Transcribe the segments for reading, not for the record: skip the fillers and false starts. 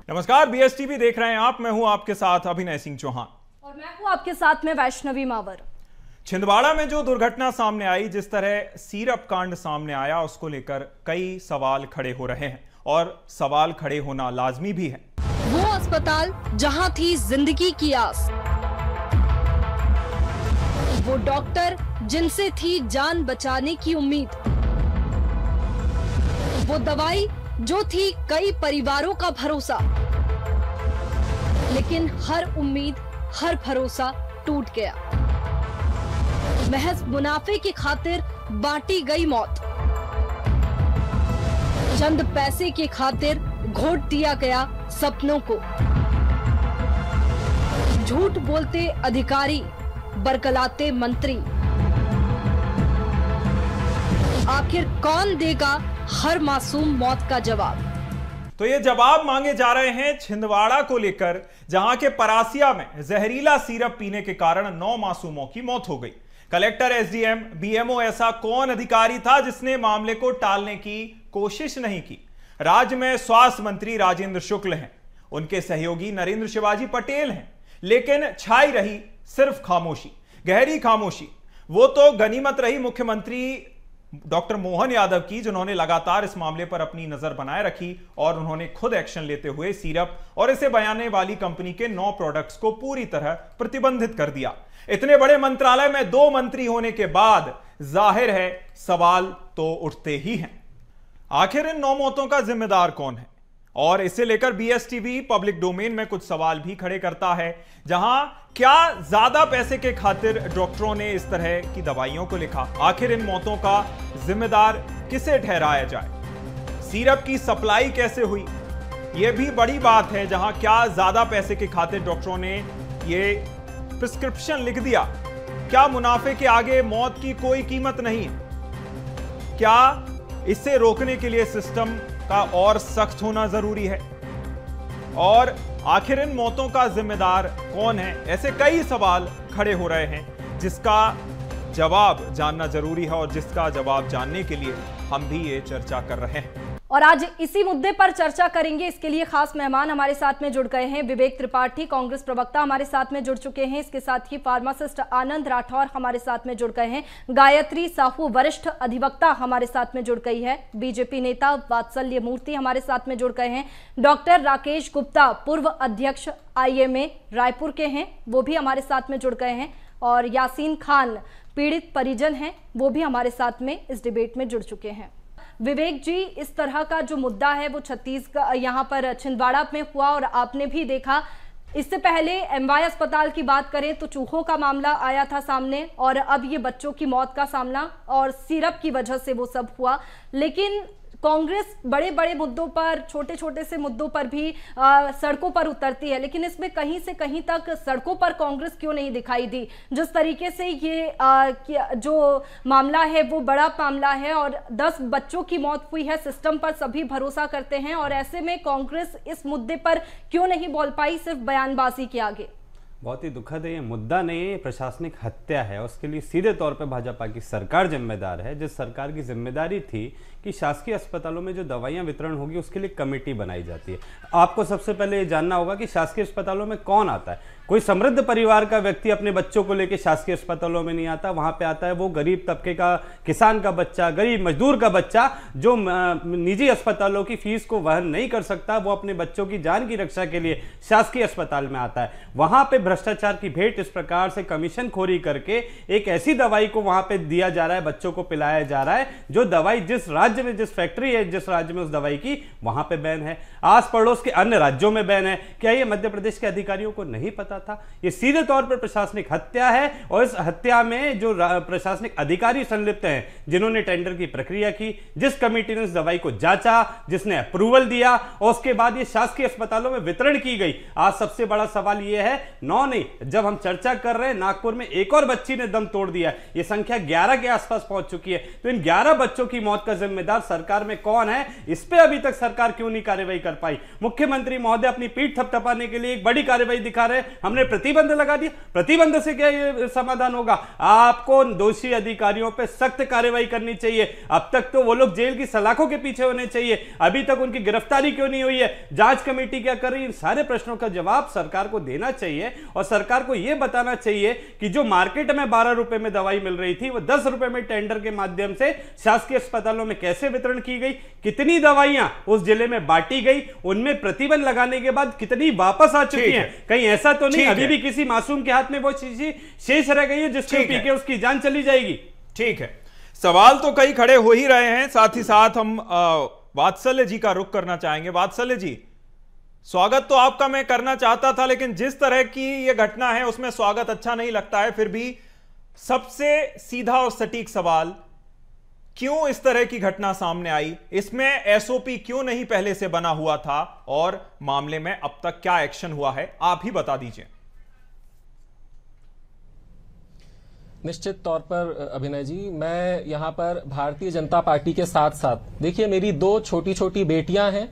नमस्कार, बीएसटीवी देख रहे हैं आप। मैं हूं आपके साथ अभिनय सिंह चौहान और मैं हूं आपके साथ में वैष्णवी मावर। छिंदवाड़ा में जो दुर्घटना सामने आई, जिस तरह सिरप कांड सामने आया, उसको लेकर कई सवाल खड़े हो रहे हैं और सवाल खड़े होना लाजमी भी है। वो अस्पताल जहां थी जिंदगी की आस, वो डॉक्टर जिनसे थी जान बचाने की उम्मीद, वो दवाई जो थी कई परिवारों का भरोसा, लेकिन हर उम्मीद, हर भरोसा टूट गया। महज मुनाफे की खातिर बांटी गई मौत, चंद पैसे की खातिर घोट दिया गया सपनों को। झूठ बोलते अधिकारी, बरगलाते मंत्री, आखिर कौन देगा हर मासूम मौत का जवाब? तो ये जवाब मांगे जा रहे हैं छिंदवाड़ा को लेकर, जहां के परासिया में जहरीला सिरप पीने के कारण 9 मासूमों की मौत हो गई। कलेक्टर, एसडीएम, बीएमओ, ऐसा कौन अधिकारी था जिसने मामले को टालने की कोशिश नहीं की? राज्य में स्वास्थ्य मंत्री राजेंद्र शुक्ल हैं, उनके सहयोगी नरेंद्र शिवाजी पटेल हैं, लेकिन छाई रही सिर्फ खामोशी, गहरी खामोशी। वो तो गनीमत रही मुख्यमंत्री डॉक्टर मोहन यादव की, जिन्होंने लगातार इस मामले पर अपनी नजर बनाए रखी और उन्होंने खुद एक्शन लेते हुए सिरप और इसे बनाने वाली कंपनी के 9 प्रोडक्ट्स को पूरी तरह प्रतिबंधित कर दिया। इतने बड़े मंत्रालय में 2 मंत्री होने के बाद जाहिर है सवाल तो उठते ही हैं। आखिर इन 9 मौतों का जिम्मेदार कौन है? और इसे लेकर बीएसटीवी पब्लिक डोमेन में कुछ सवाल भी खड़े करता है, जहां क्या ज्यादा पैसे के खातिर डॉक्टरों ने इस तरह की दवाइयों को लिखा? आखिर इन मौतों का जिम्मेदार किसे ठहराया जाए? सिरप की सप्लाई कैसे हुई? यह भी बड़ी बात है, जहां क्या ज्यादा पैसे के खातिर डॉक्टरों ने यह प्रिस्क्रिप्शन लिख दिया? क्या मुनाफे के आगे मौत की कोई कीमत नहीं है? क्या इसे रोकने के लिए सिस्टम का और सख्त होना जरूरी है? और आखिर इन मौतों का जिम्मेदार कौन है? ऐसे कई सवाल खड़े हो रहे हैं जिसका जवाब जानना जरूरी है और जिसका जवाब जानने के लिए हम भी ये चर्चा कर रहे हैं। और आज इसी मुद्दे पर चर्चा करेंगे। इसके लिए खास मेहमान हमारे साथ में जुड़ गए हैं। विवेक त्रिपाठी, कांग्रेस प्रवक्ता, हमारे साथ में जुड़ चुके हैं। इसके साथ ही फार्मासिस्ट आनंद राठौर हमारे साथ में जुड़ गए हैं। गायत्री साहू, वरिष्ठ अधिवक्ता, हमारे साथ में जुड़ गई है। बीजेपी नेता वात्सल्य मूर्ति हमारे साथ में जुड़ गए हैं। डॉक्टर राकेश गुप्ता, पूर्व अध्यक्ष IMA रायपुर के हैं, वो भी हमारे साथ में जुड़ गए हैं। और यासीन खान, पीड़ित परिजन हैं, वो भी हमारे साथ में इस डिबेट में जुड़ चुके हैं। विवेक जी, इस तरह का जो मुद्दा है वो छत्तीसगढ़, यहाँ पर छिंदवाड़ा में हुआ और आपने भी देखा। इससे पहले MY अस्पताल की बात करें तो चूहों का मामला आया था सामने, और अब ये बच्चों की मौत का सामना, और सिरप की वजह से वो सब हुआ। लेकिन कांग्रेस बड़े बड़े मुद्दों पर, छोटे छोटे से मुद्दों पर भी सड़कों पर उतरती है, लेकिन इसमें कहीं से कहीं तक सड़कों पर कांग्रेस क्यों नहीं दिखाई दी? जिस तरीके से ये जो मामला है वो बड़ा मामला है और 10 बच्चों की मौत हुई है, सिस्टम पर सभी भरोसा करते हैं, और ऐसे में कांग्रेस इस मुद्दे पर क्यों नहीं बोल पाई, सिर्फ बयानबाजी के आगे? बहुत ही दुखद है। ये मुद्दा नहीं है, ये प्रशासनिक हत्या है। उसके लिए सीधे तौर पे भाजपा की सरकार जिम्मेदार है। जिस सरकार की जिम्मेदारी थी कि शासकीय अस्पतालों में जो दवाइयां वितरण होगी उसके लिए कमेटी बनाई जाती है। आपको सबसे पहले ये जानना होगा कि शासकीय अस्पतालों में कौन आता है। कोई समृद्ध परिवार का व्यक्ति अपने बच्चों को लेकर शासकीय अस्पतालों में नहीं आता। वहां पे आता है वो गरीब तबके का, किसान का बच्चा, गरीब मजदूर का बच्चा, जो निजी अस्पतालों की फीस को वहन नहीं कर सकता। वो अपने बच्चों की जान की रक्षा के लिए शासकीय अस्पताल में आता है। वहां पे भ्रष्टाचार की भेंट इस प्रकार से कमीशन खोरी करके एक ऐसी दवाई को वहां पे दिया जा रहा है, बच्चों को पिलाया जा रहा है, जो दवाई जिस राज्य में, जिस फैक्ट्री है, जिस राज्य में उस दवाई की, वहां पे बैन है। आस पड़ोस के अन्य राज्यों में बैन है। क्या ये मध्य प्रदेश के अधिकारियों को नहीं पता था? ये सीधे तौर पर प्रशासनिक हत्या है, और इस हत्या में जो प्रशासनिक अधिकारी संलिप्त हैं, जिन्होंने टेंडर की प्रक्रिया की, जिस कमेटी ने इस दवाई को जांचा, जिसने अप्रूवल दिया, और उसके बाद ये शासकीय अस्पतालों में वितरण की गई। आज सबसे बड़ा सवाल ये है, 9 नहीं, जब हम चर्चा कर रहे हैं, नागपुर में एक और बच्ची ने दम तोड़ दिया। ये संख्या 11 के आसपास पहुंच चुकी है। तो इन 11 बच्चों की मौत का जिम्मेदार सरकार में कौन है? इस पे अभी तक सरकार क्यों नहीं कार्रवाई कर पाई? मुख्यमंत्री महोदय अपनी पीठ थपथपाने के लिए एक बड़ी कार्रवाई दिखा रहे हैं। हमने प्रतिबंध लगा दिया। प्रतिबंध से क्या ये समाधान होगा? आपको दोषी अधिकारियों पे सख्त कार्रवाई करनी चाहिए। अब तक तो वो लोग जेल की सलाखों के पीछे होने चाहिए, अभी तक उनकी गिरफ्तारी क्यों नहीं हुई है? जांच कमेटी क्या कर रही है? इन सारे प्रश्नों का जवाब सरकार को देना चाहिए और सरकार को यह बताना चाहिए कि जो मार्केट में 12 रुपए में दवाई मिल रही थी वो 10 रुपए में टेंडर के माध्यम से शासकीय अस्पतालों में कैसे वितरण की गई, कितनी दवाइयां उस जिले में बांटी गई, उनमें प्रतिबंध लगाने के बाद कितनी वापस आ चुकी हैं। कहीं ऐसा तो नहीं अभी भी किसी मासूम के हाथ में वो चीज शेष रह गई है जिसको पी के उसकी जान चली जाएगी? ठीक है, सवाल तो कई खड़े हो ही रहे हैं। साथ ही साथ हम वात्सल्य जी का रुख करना चाहेंगे। वात्सल्य जी, स्वागत तो आपका मैं करना चाहता था, लेकिन जिस तरह की यह घटना है उसमें स्वागत अच्छा नहीं लगता है। फिर भी सबसे सीधा और सटीक सवाल, क्यों इस तरह की घटना सामने आई? इसमें एसओपी क्यों नहीं पहले से बना हुआ था और मामले में अब तक क्या एक्शन हुआ है, आप ही बता दीजिए। निश्चित तौर पर अभिनय जी, मैं यहाँ पर भारतीय जनता पार्टी के साथ साथ देखिए मेरी 2 छोटी छोटी बेटियां हैं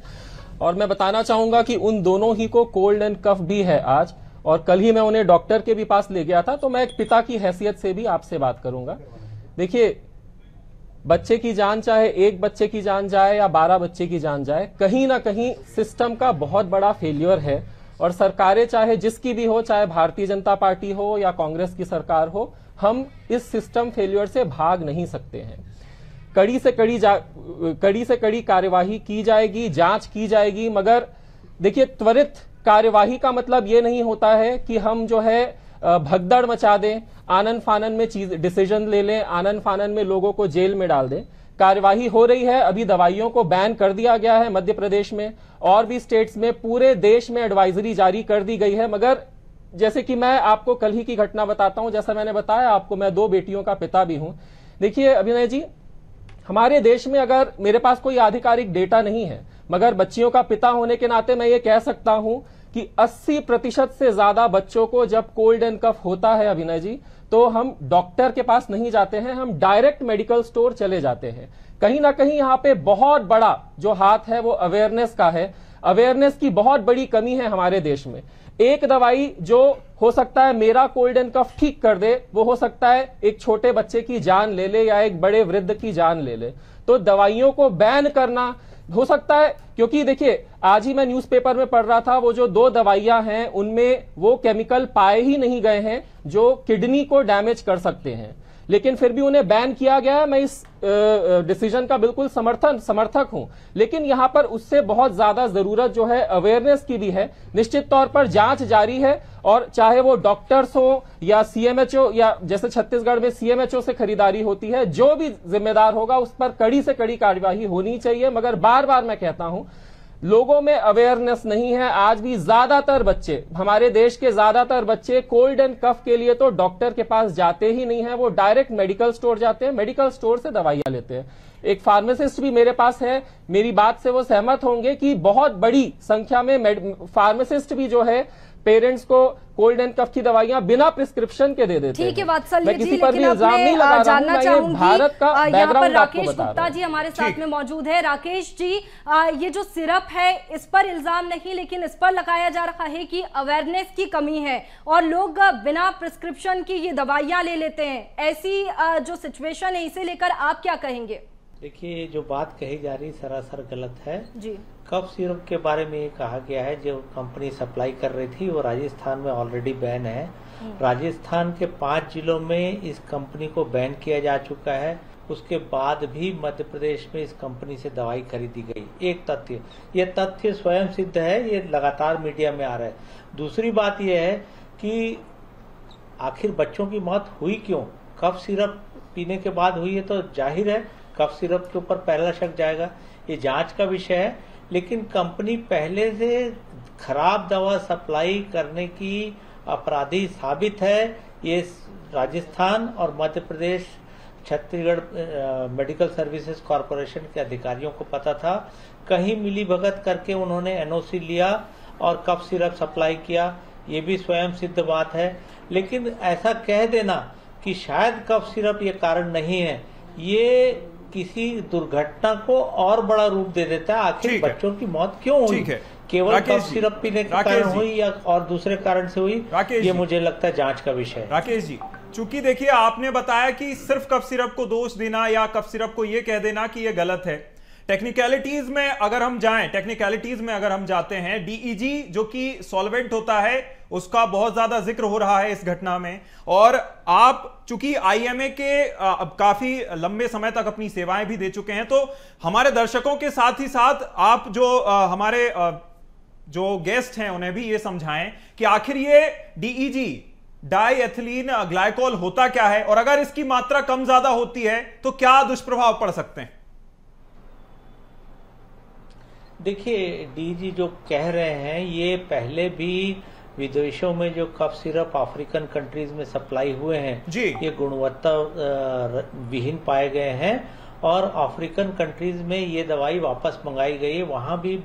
और मैं बताना चाहूंगा कि उन दोनों ही को कोल्ड एंड कफ भी है आज, और कल ही मैं उन्हें डॉक्टर के भी पास ले गया था। तो मैं एक पिता की हैसियत से भी आपसे बात करूंगा। देखिए, बच्चे की जान चाहे एक बच्चे की जान जाए या 12 बच्चे की जान जाए, कहीं ना कहीं सिस्टम का बहुत बड़ा फेल्योर है। और सरकारें चाहे जिसकी भी हो, चाहे भारतीय जनता पार्टी हो या कांग्रेस की सरकार हो, हम इस सिस्टम फेल्योर से भाग नहीं सकते हैं। कड़ी से कड़ी कार्यवाही की जाएगी, जांच की जाएगी, मगर देखिए त्वरित कार्यवाही का मतलब ये नहीं होता है कि हम जो है भगदड़ मचा दें, आनन फानन में डिसीजन ले लें, आनन फानन में लोगों को जेल में डाल दें। कार्यवाही हो रही है। अभी दवाइयों को बैन कर दिया गया है मध्य प्रदेश में, और भी स्टेट्स में, पूरे देश में एडवाइजरी जारी कर दी गई है। मगर जैसे कि मैं आपको कल ही की घटना बताता हूं, जैसा मैंने बताया आपको, मैं 2 बेटियों का पिता भी हूं। देखिए अभिनय जी, हमारे देश में, अगर मेरे पास कोई आधिकारिक डेटा नहीं है, मगर बच्चियों का पिता होने के नाते मैं ये कह सकता हूं कि 80% से ज्यादा बच्चों को जब कोल्ड एंड कफ होता है अभिनय जी, तो हम डॉक्टर के पास नहीं जाते हैं, हम डायरेक्ट मेडिकल स्टोर चले जाते हैं। कहीं ना कहीं यहाँ पे बहुत बड़ा जो हाथ है वो अवेयरनेस का है। अवेयरनेस की बहुत बड़ी कमी है हमारे देश में। एक दवाई जो हो सकता है मेरा कोल्ड एंड कफ ठीक कर दे, वो हो सकता है एक छोटे बच्चे की जान ले ले या एक बड़े वृद्ध की जान ले ले। तो दवाइयों को बैन करना हो सकता है, क्योंकि देखिए आज ही मैं न्यूज़पेपर में पढ़ रहा था, वो जो 2 दवाइयां हैं उनमें वो केमिकल पाए ही नहीं गए हैं जो किडनी को डैमेज कर सकते हैं, लेकिन फिर भी उन्हें बैन किया गया है। मैं इस डिसीजन का बिल्कुल समर्थक हूं, लेकिन यहां पर उससे बहुत ज्यादा जरूरत जो है अवेयरनेस की भी है। निश्चित तौर पर जांच जारी है, और चाहे वो डॉक्टर्स हो या सीएमएचओ, या जैसे छत्तीसगढ़ में सीएमएचओ से खरीदारी होती है, जो भी जिम्मेदार होगा उस पर कड़ी से कड़ी कार्यवाही होनी चाहिए। मगर बार बार मैं कहता हूं, लोगों में अवेयरनेस नहीं है। आज भी ज्यादातर बच्चे, हमारे देश के ज्यादातर बच्चे कोल्ड एंड कफ के लिए तो डॉक्टर के पास जाते ही नहीं है, वो डायरेक्ट मेडिकल स्टोर जाते हैं, मेडिकल स्टोर से दवाइयां लेते हैं। एक फार्मासिस्ट भी मेरे पास है, मेरी बात से वो सहमत होंगे कि बहुत बड़ी संख्या में फार्मासिस्ट भी जो है पेरेंट्स को कोल्ड एंड कफ की दवाइयां बिना प्रिस्क्रिप्शन के दे देते हैं। ठीक है वात्सल्य जी, लेकिन मैं जानना चाहूंगी, भारत का यहाँ पर राकेश गुप्ता जी हमारे साथ में मौजूद है। राकेश जी, ये जो सिरप है इस पर इल्जाम नहीं, लेकिन इस पर लगाया जा रहा है कि अवेयरनेस की कमी है और लोग बिना प्रिस्क्रिप्शन की ये दवाइयां ले लेते हैं। ऐसी जो सिचुएशन है, इसे लेकर आप क्या कहेंगे? देखिए, जो बात कही जा रही सरासर गलत है जी। कफ सिरप के बारे में ये कहा गया है, जो कंपनी सप्लाई कर रही थी वो राजस्थान में ऑलरेडी बैन है। राजस्थान के 5 जिलों में इस कंपनी को बैन किया जा चुका है। उसके बाद भी मध्य प्रदेश में इस कंपनी से दवाई खरीदी गई। एक तथ्य, ये तथ्य स्वयं सिद्ध है, ये लगातार मीडिया में आ रहा है। दूसरी बात यह है कि आखिर बच्चों की मौत हुई क्यों? कफ सिरप पीने के बाद हुई है, तो जाहिर है कफ सिरप के ऊपर पहला शक जाएगा। ये जांच का विषय है, लेकिन कंपनी पहले से खराब दवा सप्लाई करने की अपराधी साबित है। ये राजस्थान और Madhya Pradesh Chhattisgarh medical services corporation के अधिकारियों को पता था। कहीं मिलीभगत करके उन्होंने एनओसी लिया और कफ सिरप सप्लाई किया, ये भी स्वयं सिद्ध बात है। लेकिन ऐसा कह देना कि शायद कफ सिरप ये कारण नहीं है, ये किसी दुर्घटना को और बड़ा रूप दे देता है। आखिर बच्चों की मौत क्यों हुई, केवल कफ सिरप पीने के कारण हुई या और दूसरे कारण से हुई, ये मुझे लगता है जांच का विषय है। राकेश जी, चूंकि देखिए आपने बताया कि सिर्फ कफ सिरप को दोष देना या कफ सिरप को यह कह देना कि यह गलत है, टेक्निकलिटीज में अगर हम जाते हैं, डीईजी जो कि सॉल्वेंट होता है उसका बहुत ज्यादा जिक्र हो रहा है इस घटना में, और आप चूंकि आईएमए के अब काफी लंबे समय तक अपनी सेवाएं भी दे चुके हैं, तो हमारे दर्शकों के साथ ही साथ आप जो हमारे जो गेस्ट हैं उन्हें भी ये समझाएं कि आखिर ये डीईजी डाई एथिलीन ग्लाइकोल होता क्या है, और अगर इसकी मात्रा कम ज्यादा होती है तो क्या दुष्प्रभाव पड़ सकते हैं। देखिए, डीजी जो कह रहे हैं ये पहले भी विदेशों में जो कफ सिरप अफ्रीकन कंट्रीज में सप्लाई हुए हैं जी, ये गुणवत्ता विहीन पाए गए हैं, और अफ्रीकन कंट्रीज में ये दवाई वापस मंगाई गई है। वहां भी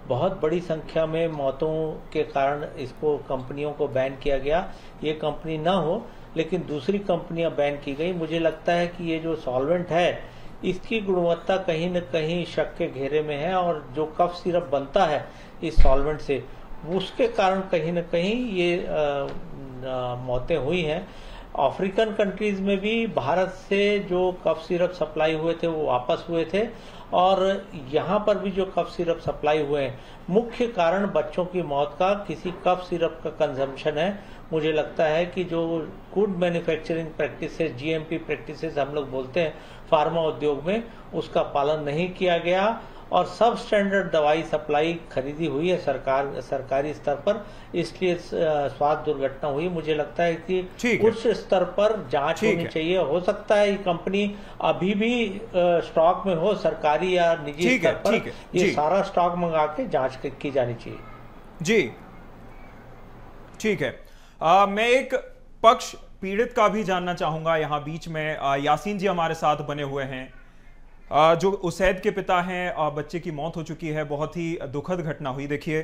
बहुत बड़ी संख्या में मौतों के कारण इसको कंपनियों को बैन किया गया। ये कंपनी ना हो लेकिन दूसरी कंपनियां बैन की गई। मुझे लगता है कि ये जो सॉल्वेंट है इसकी गुणवत्ता कहीं न कहीं शक के घेरे में है, और जो कफ सिरप बनता है इस सॉल्वेंट से उसके कारण कहीं न कहीं ये मौतें हुई हैं। अफ्रीकन कंट्रीज में भी भारत से जो कफ सिरप सप्लाई हुए थे वो वापस हुए थे, और यहाँ पर भी जो कफ सिरप सप्लाई हुए हैं, मुख्य कारण बच्चों की मौत का किसी कफ सिरप का कंजम्पशन है। मुझे लगता है कि जो good manufacturing practices, GMP practices हम लोग बोलते हैं फार्मा उद्योग में, उसका पालन नहीं किया गया, और सब स्टैंडर्ड दवाई सप्लाई खरीदी हुई है सरकारी स्तर पर, इसलिए स्वास्थ्य दुर्घटना हुई। मुझे लगता है कि उच्च स्तर पर जांच होनी चाहिए। हो सकता है ये कंपनी अभी भी स्टॉक में हो, सरकारी या निजी स्तर पर ये सारा स्टॉक मंगा के जांच की जानी चाहिए। जी ठीक है। मैं एक पक्ष पीड़ित का भी जानना चाहूंगा यहाँ बीच में। यासीन जी हमारे साथ बने हुए हैं, जो उसैद के पिता हैं, बच्चे की मौत हो चुकी है, बहुत ही दुखद घटना हुई। देखिए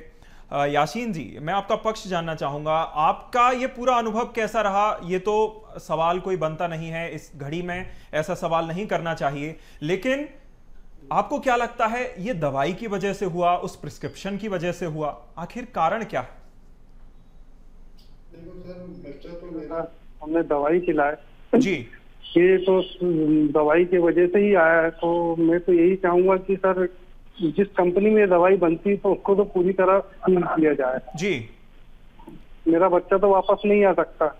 यासीन जी, मैं आपका पक्ष जानना चाहूंगा, आपका ये पूरा अनुभव कैसा रहा। ये तो सवाल कोई बनता नहीं है, इस घड़ी में ऐसा सवाल नहीं करना चाहिए, लेकिन आपको क्या लगता है ये दवाई की वजह से हुआ, उस प्रिस्क्रिप्शन की वजह से हुआ, आखिर कारण क्या है? बच्चा तो मेरा हमने दवाई खिलाए जी, ये तो दवाई की वजह से ही आया है। तो मैं तो यही चाहूंगा कि सर जिस कंपनी में दवाई बनती है तो उसको तो पूरी तरह सील किया जाए। जी, मेरा बच्चा तो वापस नहीं आ सकता।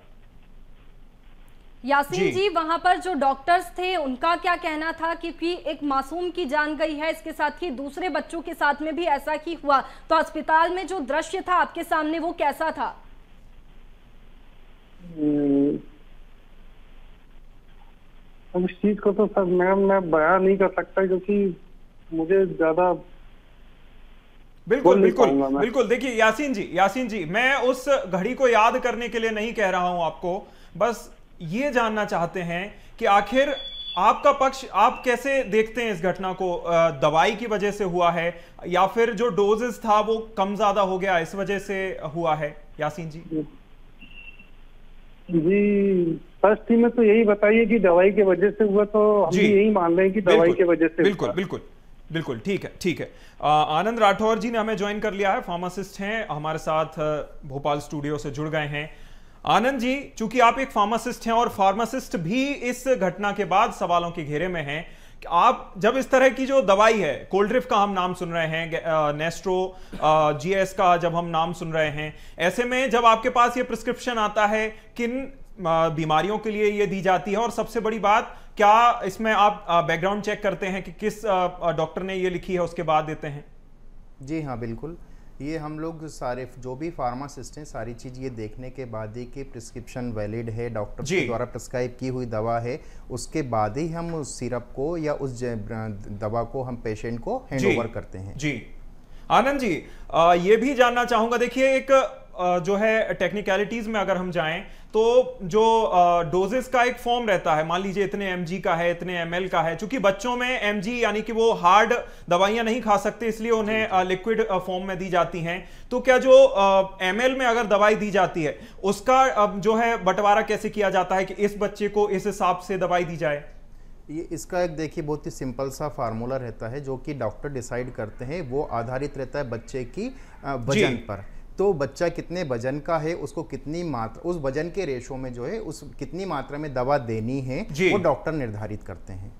यासीन जी, वहां पर जो डॉक्टर्स थे उनका क्या कहना था, क्योंकि एक मासूम की जान गई है, इसके साथ ही दूसरे बच्चों के साथ में भी ऐसा ही हुआ, तो अस्पताल में जो दृश्य था आपके सामने वो कैसा था? अब इस चीज को तो सर मैम मैं बयान नहीं कर सकता, क्योंकि मुझे ज्यादा बिल्कुल। देखिए यासीन जी, मैं उस घड़ी को याद करने के लिए नहीं कह रहा हूं आपको, बस ये जानना चाहते हैं कि आखिर आपका पक्ष, आप कैसे देखते हैं इस घटना को? दवाई की वजह से हुआ है या फिर जो डोजेस था वो कम ज्यादा हो गया इस वजह से हुआ है? यासीन जी फर्स्ट में तो यही बताइए कि दवाई की वजह से हुआ, तो हम भी यही मान रहे हैं कि दवाई की वजह से। बिल्कुल ठीक है। आनंद राठौर जी ने हमें ज्वाइन कर लिया है, फार्मासिस्ट हैं, हमारे साथ भोपाल स्टूडियो से जुड़ गए हैं। आनंद जी, चूंकि आप एक फार्मासिस्ट हैं और फार्मासिस्ट भी इस घटना के बाद सवालों के घेरे में हैं, आप जब इस तरह की जो दवाई है, कोल्ड्रिफ का हम नाम सुन रहे हैं, नेस्ट्रो, जीएस का जब हम नाम सुन रहे हैं, ऐसे में जब आपके पास ये प्रिस्क्रिप्शन आता है, किन बीमारियों के लिए ये दी जाती है, और सबसे बड़ी बात, क्या इसमें आप बैकग्राउंड चेक करते हैं कि किस डॉक्टर ने ये लिखी है उसके बाद देते हैं? जी हाँ, बिल्कुल। ये हम लोग सारे जो भी फार्मासिस्ट हैं सारी चीज़ ये देखने के बाद ही कि प्रिस्क्रिप्शन वैलिड है, डॉक्टर के द्वारा प्रिस्क्राइब की हुई दवा है, उसके बाद ही हम उस सिरप को या उस दवा को हम पेशेंट को हैंड ओवर करते हैं। जी आनंद जी, ये भी जानना चाहूंगा, देखिए एक जो है टेक्निकलिटीज में अगर हम जाएं तो जो डोजेस का एक फॉर्म रहता है, मान लीजिए इतने एमजी का है, इतने एमएल का है, चूंकि बच्चों में एमजी यानी कि वो हार्ड दवाइयां नहीं खा सकते, इसलिए उन्हें लिक्विड फॉर्म में दी जाती हैं। तो क्या जो एमएल में अगर दवाई दी जाती है उसका जो है बंटवारा कैसे किया जाता है कि इस बच्चे को इस हिसाब से दवाई दी जाए? ये इसका एक देखिए बहुत ही सिंपल सा फार्मूला रहता है जो कि डॉक्टर डिसाइड करते हैं, वो आधारित रहता है बच्चे की वजन पर। तो बच्चा कितने वजन का है, उसको कितनी मात्रा, उस वजन के रेशो में जो है उस कितनी मात्रा में दवा देनी है वो डॉक्टर निर्धारित करते हैं।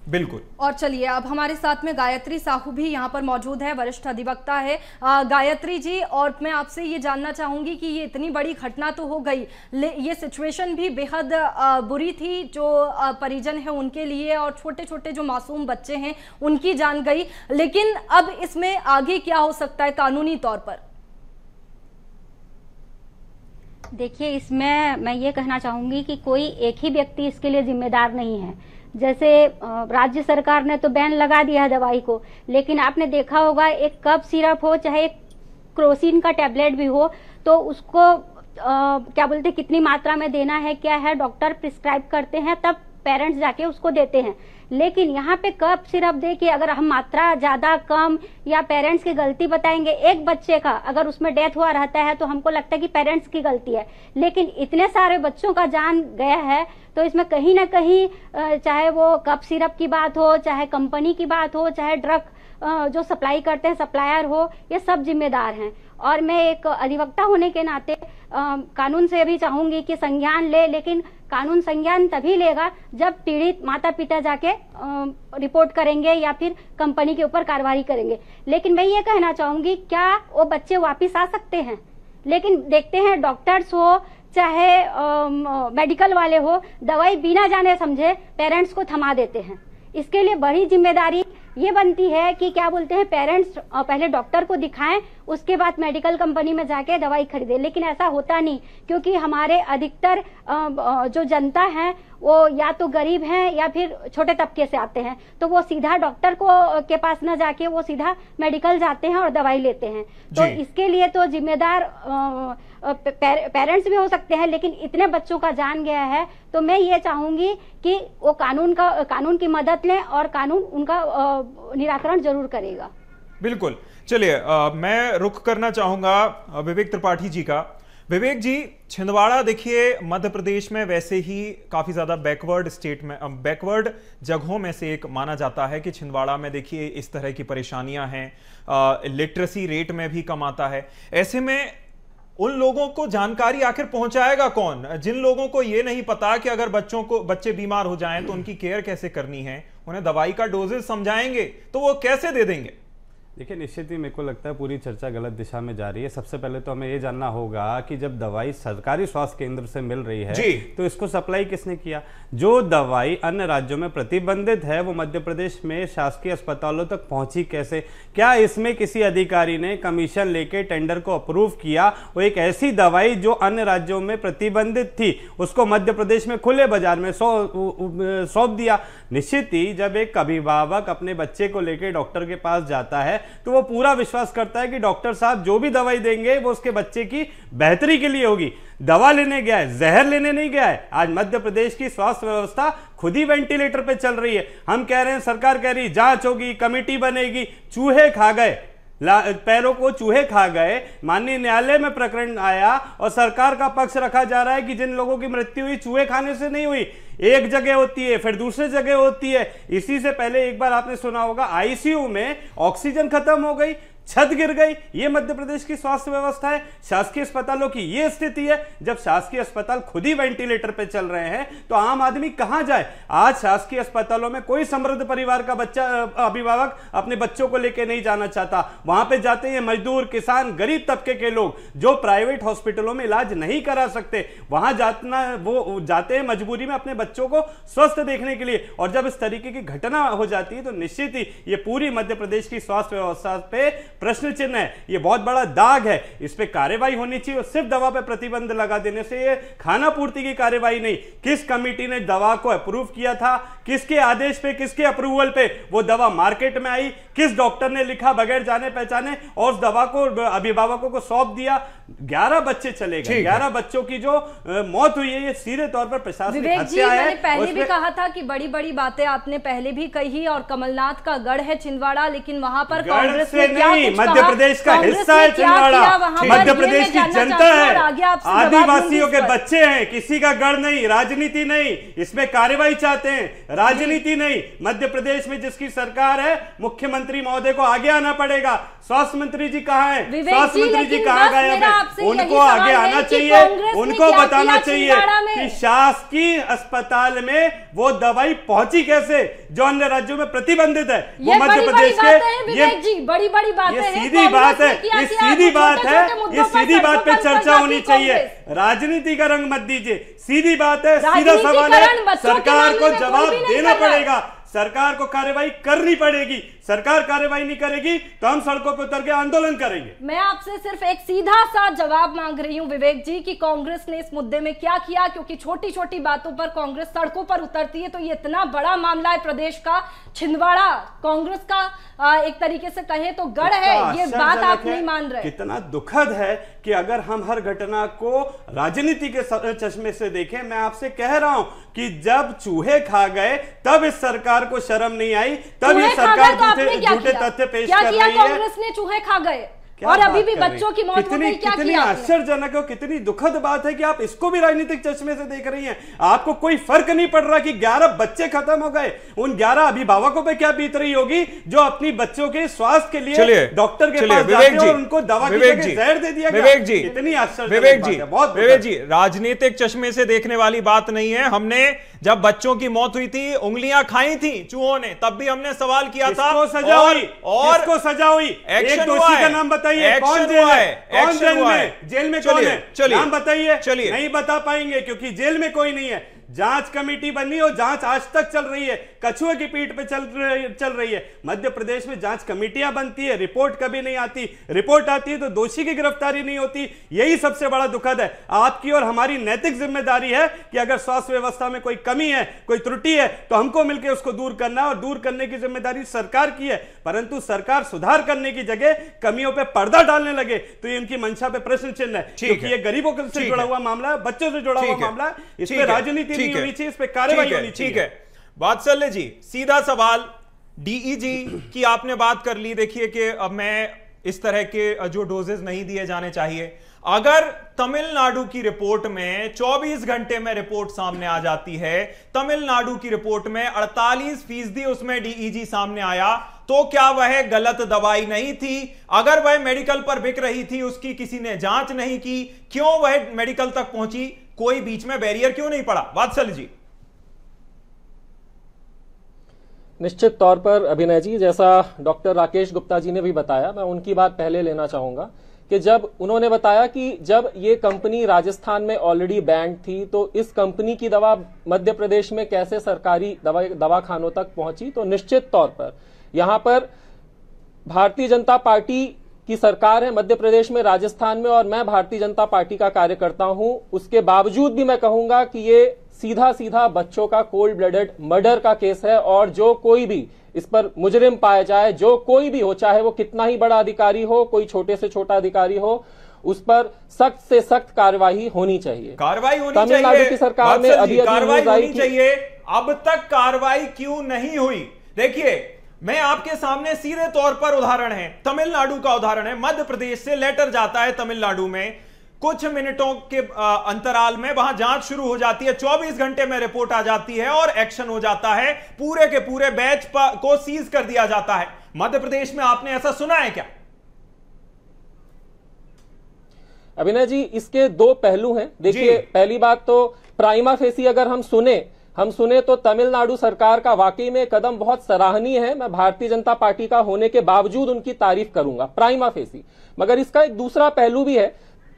बिल्कुल। और चलिए अब हमारे साथ में गायत्री साहू भी यहाँ पर मौजूद है, वरिष्ठ अधिवक्ता है। गायत्री जी, और मैं आपसे ये जानना चाहूंगी कि ये इतनी बड़ी घटना तो हो गई, ये सिचुएशन भी बेहद बुरी थी जो परिजन है उनके लिए, और छोटे छोटे जो मासूम बच्चे हैं उनकी जान गई, लेकिन अब इसमें आगे क्या हो सकता है कानूनी तौर पर? देखिए, इसमें मैं ये कहना चाहूंगी कि कोई एक ही व्यक्ति इसके लिए जिम्मेदार नहीं है। जैसे राज्य सरकार ने तो बैन लगा दिया है दवाई को, लेकिन आपने देखा होगा एक कफ सिरप हो चाहे एक क्रोसिन का टैबलेट भी हो, तो उसको क्या बोलते कितनी मात्रा में देना है क्या है डॉक्टर प्रिस्क्राइब करते हैं, तब पेरेंट्स जाके उसको देते हैं। लेकिन यहाँ पे कफ सिरप दे के अगर हम मात्रा ज्यादा कम या पेरेंट्स की गलती बताएंगे, एक बच्चे का अगर उसमें डेथ हुआ रहता है तो हमको लगता है कि पेरेंट्स की गलती है, लेकिन इतने सारे बच्चों का जान गया है, तो इसमें कहीं ना कहीं चाहे वो कफ सिरप की बात हो, चाहे कंपनी की बात हो, चाहे ड्रग जो सप्लाई करते हैं सप्लायर हो, ये सब जिम्मेदार हैं। और मैं एक अधिवक्ता होने के नाते कानून से भी चाहूंगी कि संज्ञान ले, लेकिन कानून संज्ञान तभी लेगा जब पीड़ित माता पिता जाके रिपोर्ट करेंगे या फिर कंपनी के ऊपर कार्रवाई करेंगे। लेकिन मैं ये कहना चाहूंगी, क्या वो बच्चे वापिस आ सकते हैं? लेकिन देखते हैं डॉक्टर्स हो चाहे मेडिकल वाले हो, दवाई बिना जाने समझे पेरेंट्स को थमा देते हैं। इसके लिए बड़ी जिम्मेदारी ये बनती है कि क्या बोलते हैं पेरेंट्स पहले डॉक्टर को दिखाएं, उसके बाद मेडिकल कंपनी में जाके दवाई खरीदे। लेकिन ऐसा होता नहीं, क्योंकि हमारे अधिकतर जो जनता है वो या तो गरीब हैं या फिर छोटे तबके से आते हैं, तो वो सीधा डॉक्टर को के पास न जाके वो सीधा मेडिकल जाते हैं और दवाई लेते हैं। तो इसके लिए तो जिम्मेदार पेरेंट्स भी हो सकते हैं, लेकिन इतने बच्चों का जान गया है, तो मैं ये चाहूंगी कि वो कानून की मदद लें और कानून उनका निराकरण जरूर करेगा। बिल्कुल। चलिए मैं रुख करना चाहूंगा विवेक त्रिपाठी जी का। विवेक जी, छिंदवाड़ा देखिए मध्य प्रदेश में वैसे ही काफी ज्यादा बैकवर्ड जगहों में से एक माना जाता है कि छिंदवाड़ा में देखिए इस तरह की परेशानियां हैं, लिटरेसी रेट में भी कम आता है। ऐसे में उन लोगों को जानकारी आखिर पहुंचाएगा कौन, जिन लोगों को ये नहीं पता कि अगर बच्चे बीमार हो जाएं तो उनकी केयर कैसे करनी है, उन्हें दवाई का डोजेज समझाएंगे तो वो कैसे दे देंगे? देखिए, निश्चित ही मेरे को लगता है पूरी चर्चा गलत दिशा में जा रही है। सबसे पहले तो हमें ये जानना होगा कि जब दवाई सरकारी स्वास्थ्य केंद्र से मिल रही है तो इसको सप्लाई किसने किया? जो दवाई अन्य राज्यों में प्रतिबंधित है वो मध्य प्रदेश में शासकीय अस्पतालों तक पहुंची कैसे? क्या इसमें किसी अधिकारी ने कमीशन लेके टेंडर को अप्रूव किया? वो एक ऐसी दवाई जो अन्य राज्यों में प्रतिबंधित थी उसको मध्य प्रदेश में खुले बाजार में सौंप दिया। निश्चित ही जब एक अभिभावक अपने बच्चे को लेकर डॉक्टर के पास जाता है तो वो पूरा विश्वास करता है कि डॉक्टर साहब जो भी दवाई देंगे वो उसके बच्चे की बेहतरी के लिए होगी। दवा लेने गया है, जहर लेने नहीं गया है। आज मध्य प्रदेश की स्वास्थ्य व्यवस्था खुद ही वेंटिलेटर पे चल रही है। हम कह रहे हैं, सरकार कह रही जांच होगी, कमेटी बनेगी, चूहे खा गए, पैरों को चूहे खा गए। माननीय न्यायालय में प्रकरण आया और सरकार का पक्ष रखा जा रहा है कि जिन लोगों की मृत्यु हुई चूहे खाने से नहीं हुई, एक जगह होती है फिर दूसरी जगह होती है। इसी से पहले एक बार आपने सुना होगा आईसीयू में ऑक्सीजन खत्म हो गई, छत गिर गई। ये मध्य प्रदेश की स्वास्थ्य व्यवस्था है। शासकीय अस्पतालों की ये स्थिति है। जब शासकीय अस्पताल खुद ही वेंटिलेटर पे चल रहे हैं तो आम आदमी कहां जाए? आज शासकीय अस्पतालों में कोई समृद्ध परिवार का अभिभावक अपने बच्चों को लेकर नहीं जाना चाहता। वहां पे जाते हैं मजदूर, किसान, गरीब तबके के लोग जो प्राइवेट हॉस्पिटलों में इलाज नहीं करा सकते। वहां वो जाते हैं मजबूरी में अपने बच्चों को स्वस्थ देखने के लिए। और जब इस तरीके की घटना हो जाती है तो निश्चित ही ये पूरी मध्य प्रदेश की स्वास्थ्य व्यवस्था पे प्रश्न चिन्ह है। ये बहुत बड़ा दाग है। इस पे कार्रवाई होनी चाहिए। सिर्फ दवा पे प्रतिबंध लगा देने से ये खाना पूर्ति की कार्रवाई नहीं। किस कमेटी ने दवा को अप्रूव किया था, किसके आदेश पे, किसके अप्रूवल पे वो दवा मार्केट में आई, किस डॉक्टर ने लिखा बगैर जाने पहचाने और उस दवा को अभिभावकों को सौंप दिया। 11 बच्चे चले गए। 11 बच्चों की जो मौत हुई है ये सीधे तौर पर प्रशासनिक हत्या है। मैंने पहले भी कहा था कि बड़ी बड़ी बातें आपने पहले भी कही, और कमलनाथ का गढ़ है छिंदवाड़ा, लेकिन वहां पर कांग्रेस ने क्या कुछ कहा? मध्य प्रदेश का हिस्सा है छिंदवाड़ा, मध्य प्रदेश की जनता है, आदिवासियों के बच्चे हैं, किसी का गढ़ नहीं, राजनीति नहीं, इसमें कार्रवाई चाहते हैं, राजनीति नहीं। मध्य प्रदेश में जिसकी सरकार है, मुख्यमंत्री महोदय को आगे आना पड़ेगा। स्वास्थ्य मंत्री जी कहाँ है? स्वास्थ्य मंत्री जी कहाँ गए हैं? उनको आगे आना चाहिए, उनको बताना चाहिए कि शासकीय अस्पताल में वो दवाई पहुंची कैसे, जो अन्य राज्यों में प्रतिबंधित है, वो मध्य प्रदेश के। ये बड़ी बड़ी बातें हैं, सीधी बात है, ये सीधी बात है, ये सीधी बात पे चर्चा होनी चाहिए। राजनीति का रंग मत दीजिए, सीधी बात है, सीधा सवाल है, सरकार को जवाब देना पड़ेगा, सरकार को कार्रवाई करनी पड़ेगी। सरकार कार्रवाई नहीं करेगी तो हम सड़कों पर उतर के आंदोलन करेंगे। मैं आपसे सिर्फ एक सीधा सा जवाब मांग रही हूं विवेक जी कि कांग्रेस ने इस मुद्दे में क्या किया, क्योंकि छोटी छोटी बातों पर कांग्रेस सड़कों पर उतरती है, तो ये इतना बड़ा मामला है प्रदेश का, छिंदवाड़ा कांग्रेस का एक तरीके से कहें तो गढ़ है, ये बात आप नहीं मान रहे। कितना दुखद है कि अगर हम हर घटना को राजनीति के चश्मे से देखें। मैं आपसे कह रहा हूं कि जब चूहे खा गए तब इस सरकार को शर्म नहीं आई, तब ये सरकार झूठे तथ्य पेश कर रही है। कांग्रेस ने चूहे खा गए और अभी भी बच्चों की मौत हो गई, क्या कितनी आश्चर्यजनक और कितनी दुखद बात है कि आप इसको भी राजनीतिक चश्मे से देख रही हैं। आपको कोई फर्क नहीं पड़ रहा कि 11 बच्चे खत्म हो गए, उन 11 अभिभावकों पे क्या बीत रही होगी जो अपनी बच्चों के स्वास्थ्य के लिए डॉक्टर के पास जाते हैं और उनको दवा की जगह जहर दे दिया गया। विवेक जी, कितनी आश्चर्य, विवेक जी, राजनीतिक चश्मे से देखने वाली बात नहीं है। हमने जब बच्चों की मौत हुई थी, उंगलियां खाई थी चूहों ने, तब भी हमने सवाल किया था, सजा हुई और सजा हुई। एक दोषी का नाम बताइए, कौन जेल है, कौन जेल में कौन है, नाम बताइए। चलिए, नहीं बता पाएंगे क्योंकि जेल में कोई नहीं है। जांच कमेटी बनी और जांच आज तक चल रही है, कछुए की पीठ पे चल रही है। मध्य प्रदेश में जांच कमेटियां बनती है, रिपोर्ट कभी नहीं आती, रिपोर्ट आती है तो दोषी की गिरफ्तारी नहीं होती। यही सबसे बड़ा दुखद है। आपकी और हमारी नैतिक जिम्मेदारी है कि अगर स्वास्थ्य व्यवस्था में कोई कमी है, कोई त्रुटि है, तो हमको मिलकर उसको दूर करना, और दूर करने की जिम्मेदारी सरकार की है। परंतु सरकार सुधार करने की जगह कमियों पर पर्दा डालने लगे तो ये उनकी मंशा पे प्रश्न चिन्ह है, क्योंकि ये गरीबों से जुड़ा हुआ मामला है, बच्चों से जुड़ा हुआ मामला है, इस पर राजनीति नहीं होनी चाहिए, इस पे कार्रवाई होनी चाहिए। ठीक है वात्सल्य जी, सीधा सवाल, डीईजी की आपने बात कर ली। देखिए कि अब मैं इस तरह के जो डोजेस नहीं दिए जाने चाहिए, अगर तमिलनाडु की रिपोर्ट में 24 घंटे में रिपोर्ट सामने आ जाती है, तमिलनाडु की रिपोर्ट में 48% उसमें डीईजी सामने आया, तो क्या वह गलत दवाई नहीं थी? अगर वह मेडिकल पर बिक रही थी, उसकी किसी ने जांच नहीं की, क्यों वह मेडिकल तक पहुंची? कोई बीच में बैरियर क्यों नहीं पड़ा? वात्सल्य जी। निश्चित तौर पर अभिनय जी, जैसा डॉक्टर राकेश गुप्ता जी ने भी बताया, मैं उनकी बात पहले लेना चाहूंगा कि जब उन्होंने बताया कि जब ये कंपनी राजस्थान में ऑलरेडी बैंड थी, तो इस कंपनी की दवा मध्य प्रदेश में कैसे सरकारी दवाखानों तक पहुंची, तो निश्चित तौर पर यहां पर भारतीय जनता पार्टी की सरकार है मध्य प्रदेश में, राजस्थान में, और मैं भारतीय जनता पार्टी का कार्यकर्ता हूं। उसके बावजूद भी मैं कहूंगा कि ये सीधा सीधा बच्चों का कोल्ड ब्लडेड मर्डर का केस है, और जो कोई भी इस पर मुजरिम पाया जाए, जो कोई भी हो, चाहे वो कितना ही बड़ा अधिकारी हो, कोई छोटे से छोटा अधिकारी हो, उस पर सख्त से सख्त कार्रवाई होनी चाहिए। कार्रवाई होनी चाहिए। तमिलनाडु की सरकार में अभी कार्रवाई होनी चाहिए। अब तक कार्रवाई क्यों नहीं हुई? देखिए, मैं आपके सामने सीधे तौर पर उदाहरण है, तमिलनाडु का उदाहरण है। मध्य प्रदेश से लेटर जाता है तमिलनाडु में, कुछ मिनटों के अंतराल में वहां जांच शुरू हो जाती है, 24 घंटे में रिपोर्ट आ जाती है और एक्शन हो जाता है, पूरे के पूरे बैच को सीज कर दिया जाता है। मध्य प्रदेश में आपने ऐसा सुना है क्या? अभिनय जी, इसके दो पहलू हैं। देखिए, पहली बात तो प्राइमा फेसी अगर हम सुने तो तमिलनाडु सरकार का वाकई में कदम बहुत सराहनीय है। मैं भारतीय जनता पार्टी का होने के बावजूद उनकी तारीफ करूंगा प्राइमा फेसी। मगर इसका एक दूसरा पहलू भी है,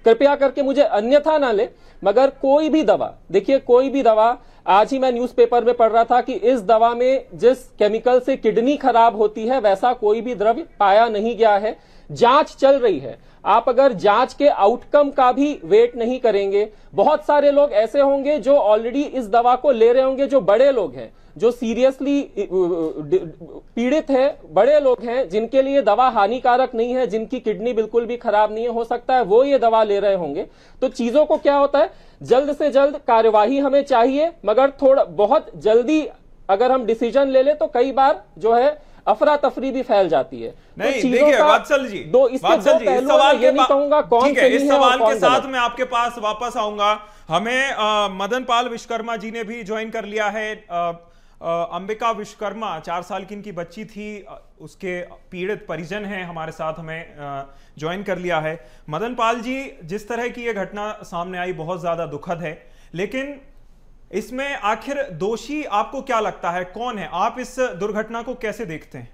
कृपया करके मुझे अन्यथा ना ले, मगर कोई भी दवा, देखिए कोई भी दवा, आज ही मैं न्यूज़पेपर में पढ़ रहा था कि इस दवा में जिस केमिकल से किडनी खराब होती है वैसा कोई भी द्रव्य पाया नहीं गया है। जांच चल रही है। आप अगर जांच के आउटकम का भी वेट नहीं करेंगे, बहुत सारे लोग ऐसे होंगे जो ऑलरेडी इस दवा को ले रहे होंगे, जो बड़े लोग हैं, जो सीरियसली पीड़ित है, बड़े लोग हैं, जिनके लिए दवा हानिकारक नहीं है, जिनकी किडनी बिल्कुल भी खराब नहीं है, हो सकता है वो ये दवा ले रहे होंगे। तो चीजों को क्या होता है, जल्द से जल्द कार्यवाही हमें चाहिए, मगर थोड़ा बहुत जल्दी अगर हम डिसीजन ले ले तो कई बार जो है अफरा तफरी भी फैल जाती है। नहीं, देखिए वात्सल जी, इस सवाल ये नहीं कहूंगा कौन सही है, इस सवाल के साथ मैं आपके पास वापस आऊंगा। हमें मदन पाल विश्वकर्मा जी ने भी ज्वाइन कर लिया है। अंबिका विश्वकर्मा 4 साल की इनकी बच्ची थी, उसके पीड़ित परिजन हैं हमारे साथ, हमें ज्वाइन कर लिया है। मदन पाल जी, जिस तरह की ये घटना सामने आई बहुत ज्यादा दुखद है, लेकिन इसमें आखिर दोषी आपको क्या लगता है, कौन है? आप इस दुर्घटना को कैसे देखते हैं?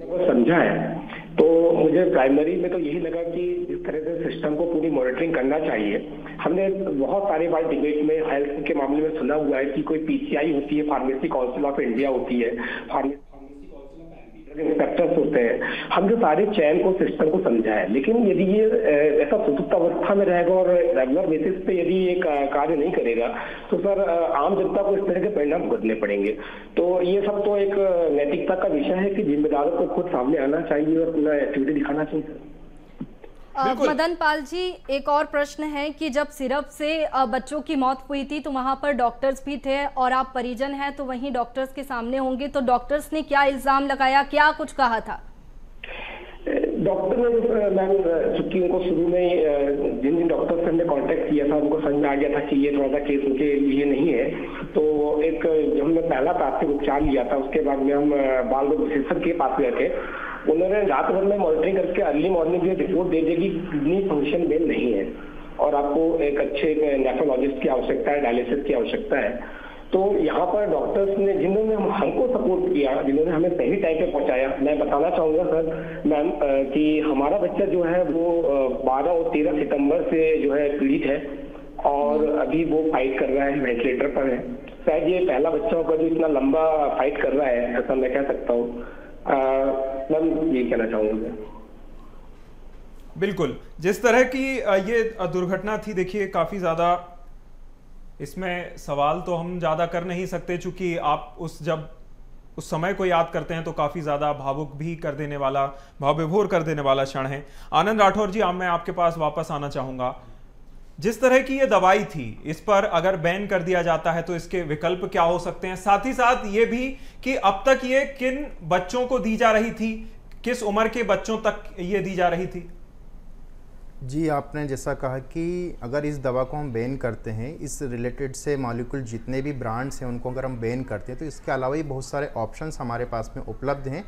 वो समझा है तो मुझे प्राइमरी में तो यही लगा कि इस तरह से सिस्टम को पूरी मॉनिटरिंग करना चाहिए। हमने बहुत सारे बार डिबेट में हेल्थ के मामले में सुना हुआ है कि कोई पीसीआई होती है, फार्मेसी काउंसिल ऑफ इंडिया होती है, फार्मेसी इंस्पेक्टर्स होते हैं। हमने सारे चैन को, सिस्टम को समझा है, लेकिन यदि ये ऐसा सुसुप्त अवस्था में रहेगा और रेगुलर बेसिस पे यदि ये कार्य नहीं करेगा तो सर आम जनता को इस तरह के परिणाम भुगतने पड़ेंगे। तो ये सब तो एक नैतिकता का विषय है कि जिम्मेदारों को खुद सामने आना चाहिए और अपना एक्टिविटी दिखाना चाहिए। मदन पाल जी, एक और प्रश्न है कि जब सिरप से बच्चों की मौत हुई थी तो वहां पर डॉक्टर्स भी थे और आप परिजन हैं तो वहीं डॉक्टर्स के सामने होंगे, तो डॉक्टर्स ने क्या इल्जाम लगाया, क्या कुछ कहा था? डॉक्टर ने मैम, चूंकि उनको शुरू में जिन डॉक्टर से हमने कांटेक्ट किया था उनको समझ में आ गया था कि ये थोड़ा सा केस उनके लिए नहीं है, तो एक जब हमने पहला प्राथमिक उपचार लिया था उसके बाद में हम बाल रोग विशेषज्ञ के पास गए थे। उन्होंने रात भर में मॉनिटरिंग करके अर्ली मॉर्निंग में रिपोर्ट दे दी कि किडनी फंक्शन में नहीं है और आपको एक अच्छे नेफ्रोलॉजिस्ट की आवश्यकता है, डायलिसिस की आवश्यकता है। तो यहाँ पर डॉक्टर्स ने जिन्होंने हमको सपोर्ट किया, जिन्होंने हमें सही टाइम पे पहुंचाया, मैं बताना चाहूंगा सर मैम कि हमारा बच्चा जो है वो 12 और 13 सितंबर से जो है पीड़ित है और अभी वो फाइट कर रहा है, वेंटिलेटर पर है। शायद ये पहला बच्चा होगा जो इतना लंबा फाइट कर रहा है, ऐसा मैं कह सकता हूँ। मैम ये कहना चाहूंगा। बिल्कुल, जिस तरह की ये दुर्घटना थी, देखिए काफी ज्यादा इसमें सवाल तो हम ज्यादा कर नहीं सकते, चूंकि आप जब उस समय को याद करते हैं तो काफी ज्यादा भावुक भी कर देने वाला, भाव विभोर कर देने वाला क्षण है। आनंद राठौर जी, मैं आपके पास वापस आना चाहूंगा। जिस तरह की ये दवाई थी, इस पर अगर बैन कर दिया जाता है तो इसके विकल्प क्या हो सकते हैं? साथ ही साथ ये भी कि अब तक ये किन बच्चों को दी जा रही थी, किस उम्र के बच्चों तक ये दी जा रही थी? जी, आपने जैसा कहा कि अगर इस दवा को हम बैन करते हैं, इस रिलेटेड से मॉलिक्यूल जितने भी ब्रांड्स हैं उनको अगर हम बैन करते हैं तो इसके अलावा ही बहुत सारे ऑप्शंस हमारे पास में उपलब्ध हैं।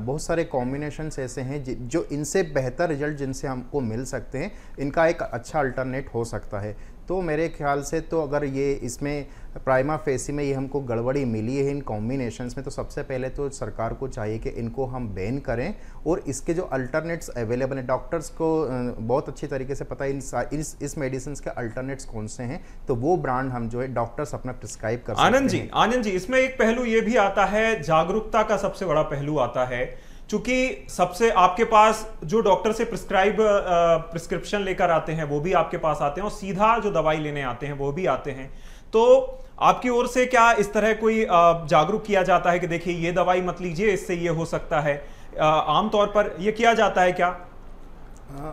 बहुत सारे कॉम्बिनेशंस ऐसे हैं जो इनसे बेहतर रिजल्ट जिनसे हमको मिल सकते हैं, इनका एक अच्छा अल्टरनेट हो सकता है। तो मेरे ख्याल से तो अगर ये इसमें प्राइमा फेसी में ये हमको गड़बड़ी मिली है इन कॉम्बिनेशंस में, तो सबसे पहले तो सरकार को चाहिए कि इनको हम बैन करें और इसके जो अल्टरनेट्स अवेलेबल हैं, डॉक्टर्स को बहुत अच्छी तरीके से पता है इस मेडिसिन के अल्टरनेट्स कौन से हैं, तो वो ब्रांड हम जो है डॉक्टर्स अपना प्रिस्क्राइब कर सकते हैं। आनंद जी, इसमें एक पहलू ये भी आता है, जागरूकता का सबसे बड़ा पहलू आता है, चूंकि सबसे आपके पास जो डॉक्टर से प्रिस्क्रिप्शन लेकर आते हैं वो भी आपके पास आते हैं और सीधा जो दवाई लेने आते हैं वो भी आते हैं, तो आपकी ओर से क्या इस तरह कोई जागरूक किया जाता है कि देखिए ये दवाई मत लीजिए, इससे ये हो सकता है? आमतौर पर ये किया जाता है क्या?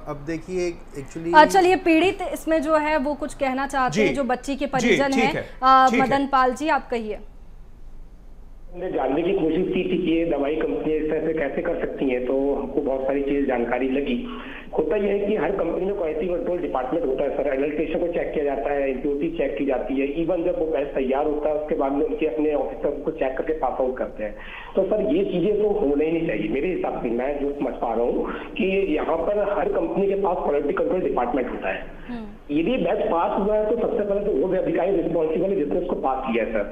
अब देखिए एक्चुअली चलिए, पीड़ित इसमें जो है वो कुछ कहना चाहते हैं, जो बच्ची के परिजन हैं। मदन पाल जी, आप कहिए। हमने जानने की कोशिश की थी कि ये दवाई कंपनी इस तरह से कैसे कर सकती हैं, तो हमको बहुत सारी चीज जानकारी लगी। होता यह है कि हर कंपनी में क्वालिटी कंट्रोल डिपार्टमेंट होता है सर, एडल्ट्रेशन को चेक किया जाता है, इम्प्योरिटी चेक की जाती है, इवन जब वो बैच तैयार होता है उसके बाद में उनके अपने ऑफिसर को चेक करके पास आउट करते हैं। तो सर ये चीजें तो होने ही नहीं चाहिए मेरे हिसाब से। मैं जो समझ पा रहा हूँ कि यहाँ पर हर कंपनी के पास क्वालिटी कंट्रोल डिपार्टमेंट होता है। यदि बैच पास हुआ है तो सबसे पहले तो वो अधिकारी रिस्पॉन्सिबल है जिसने उसको पास किया है सर,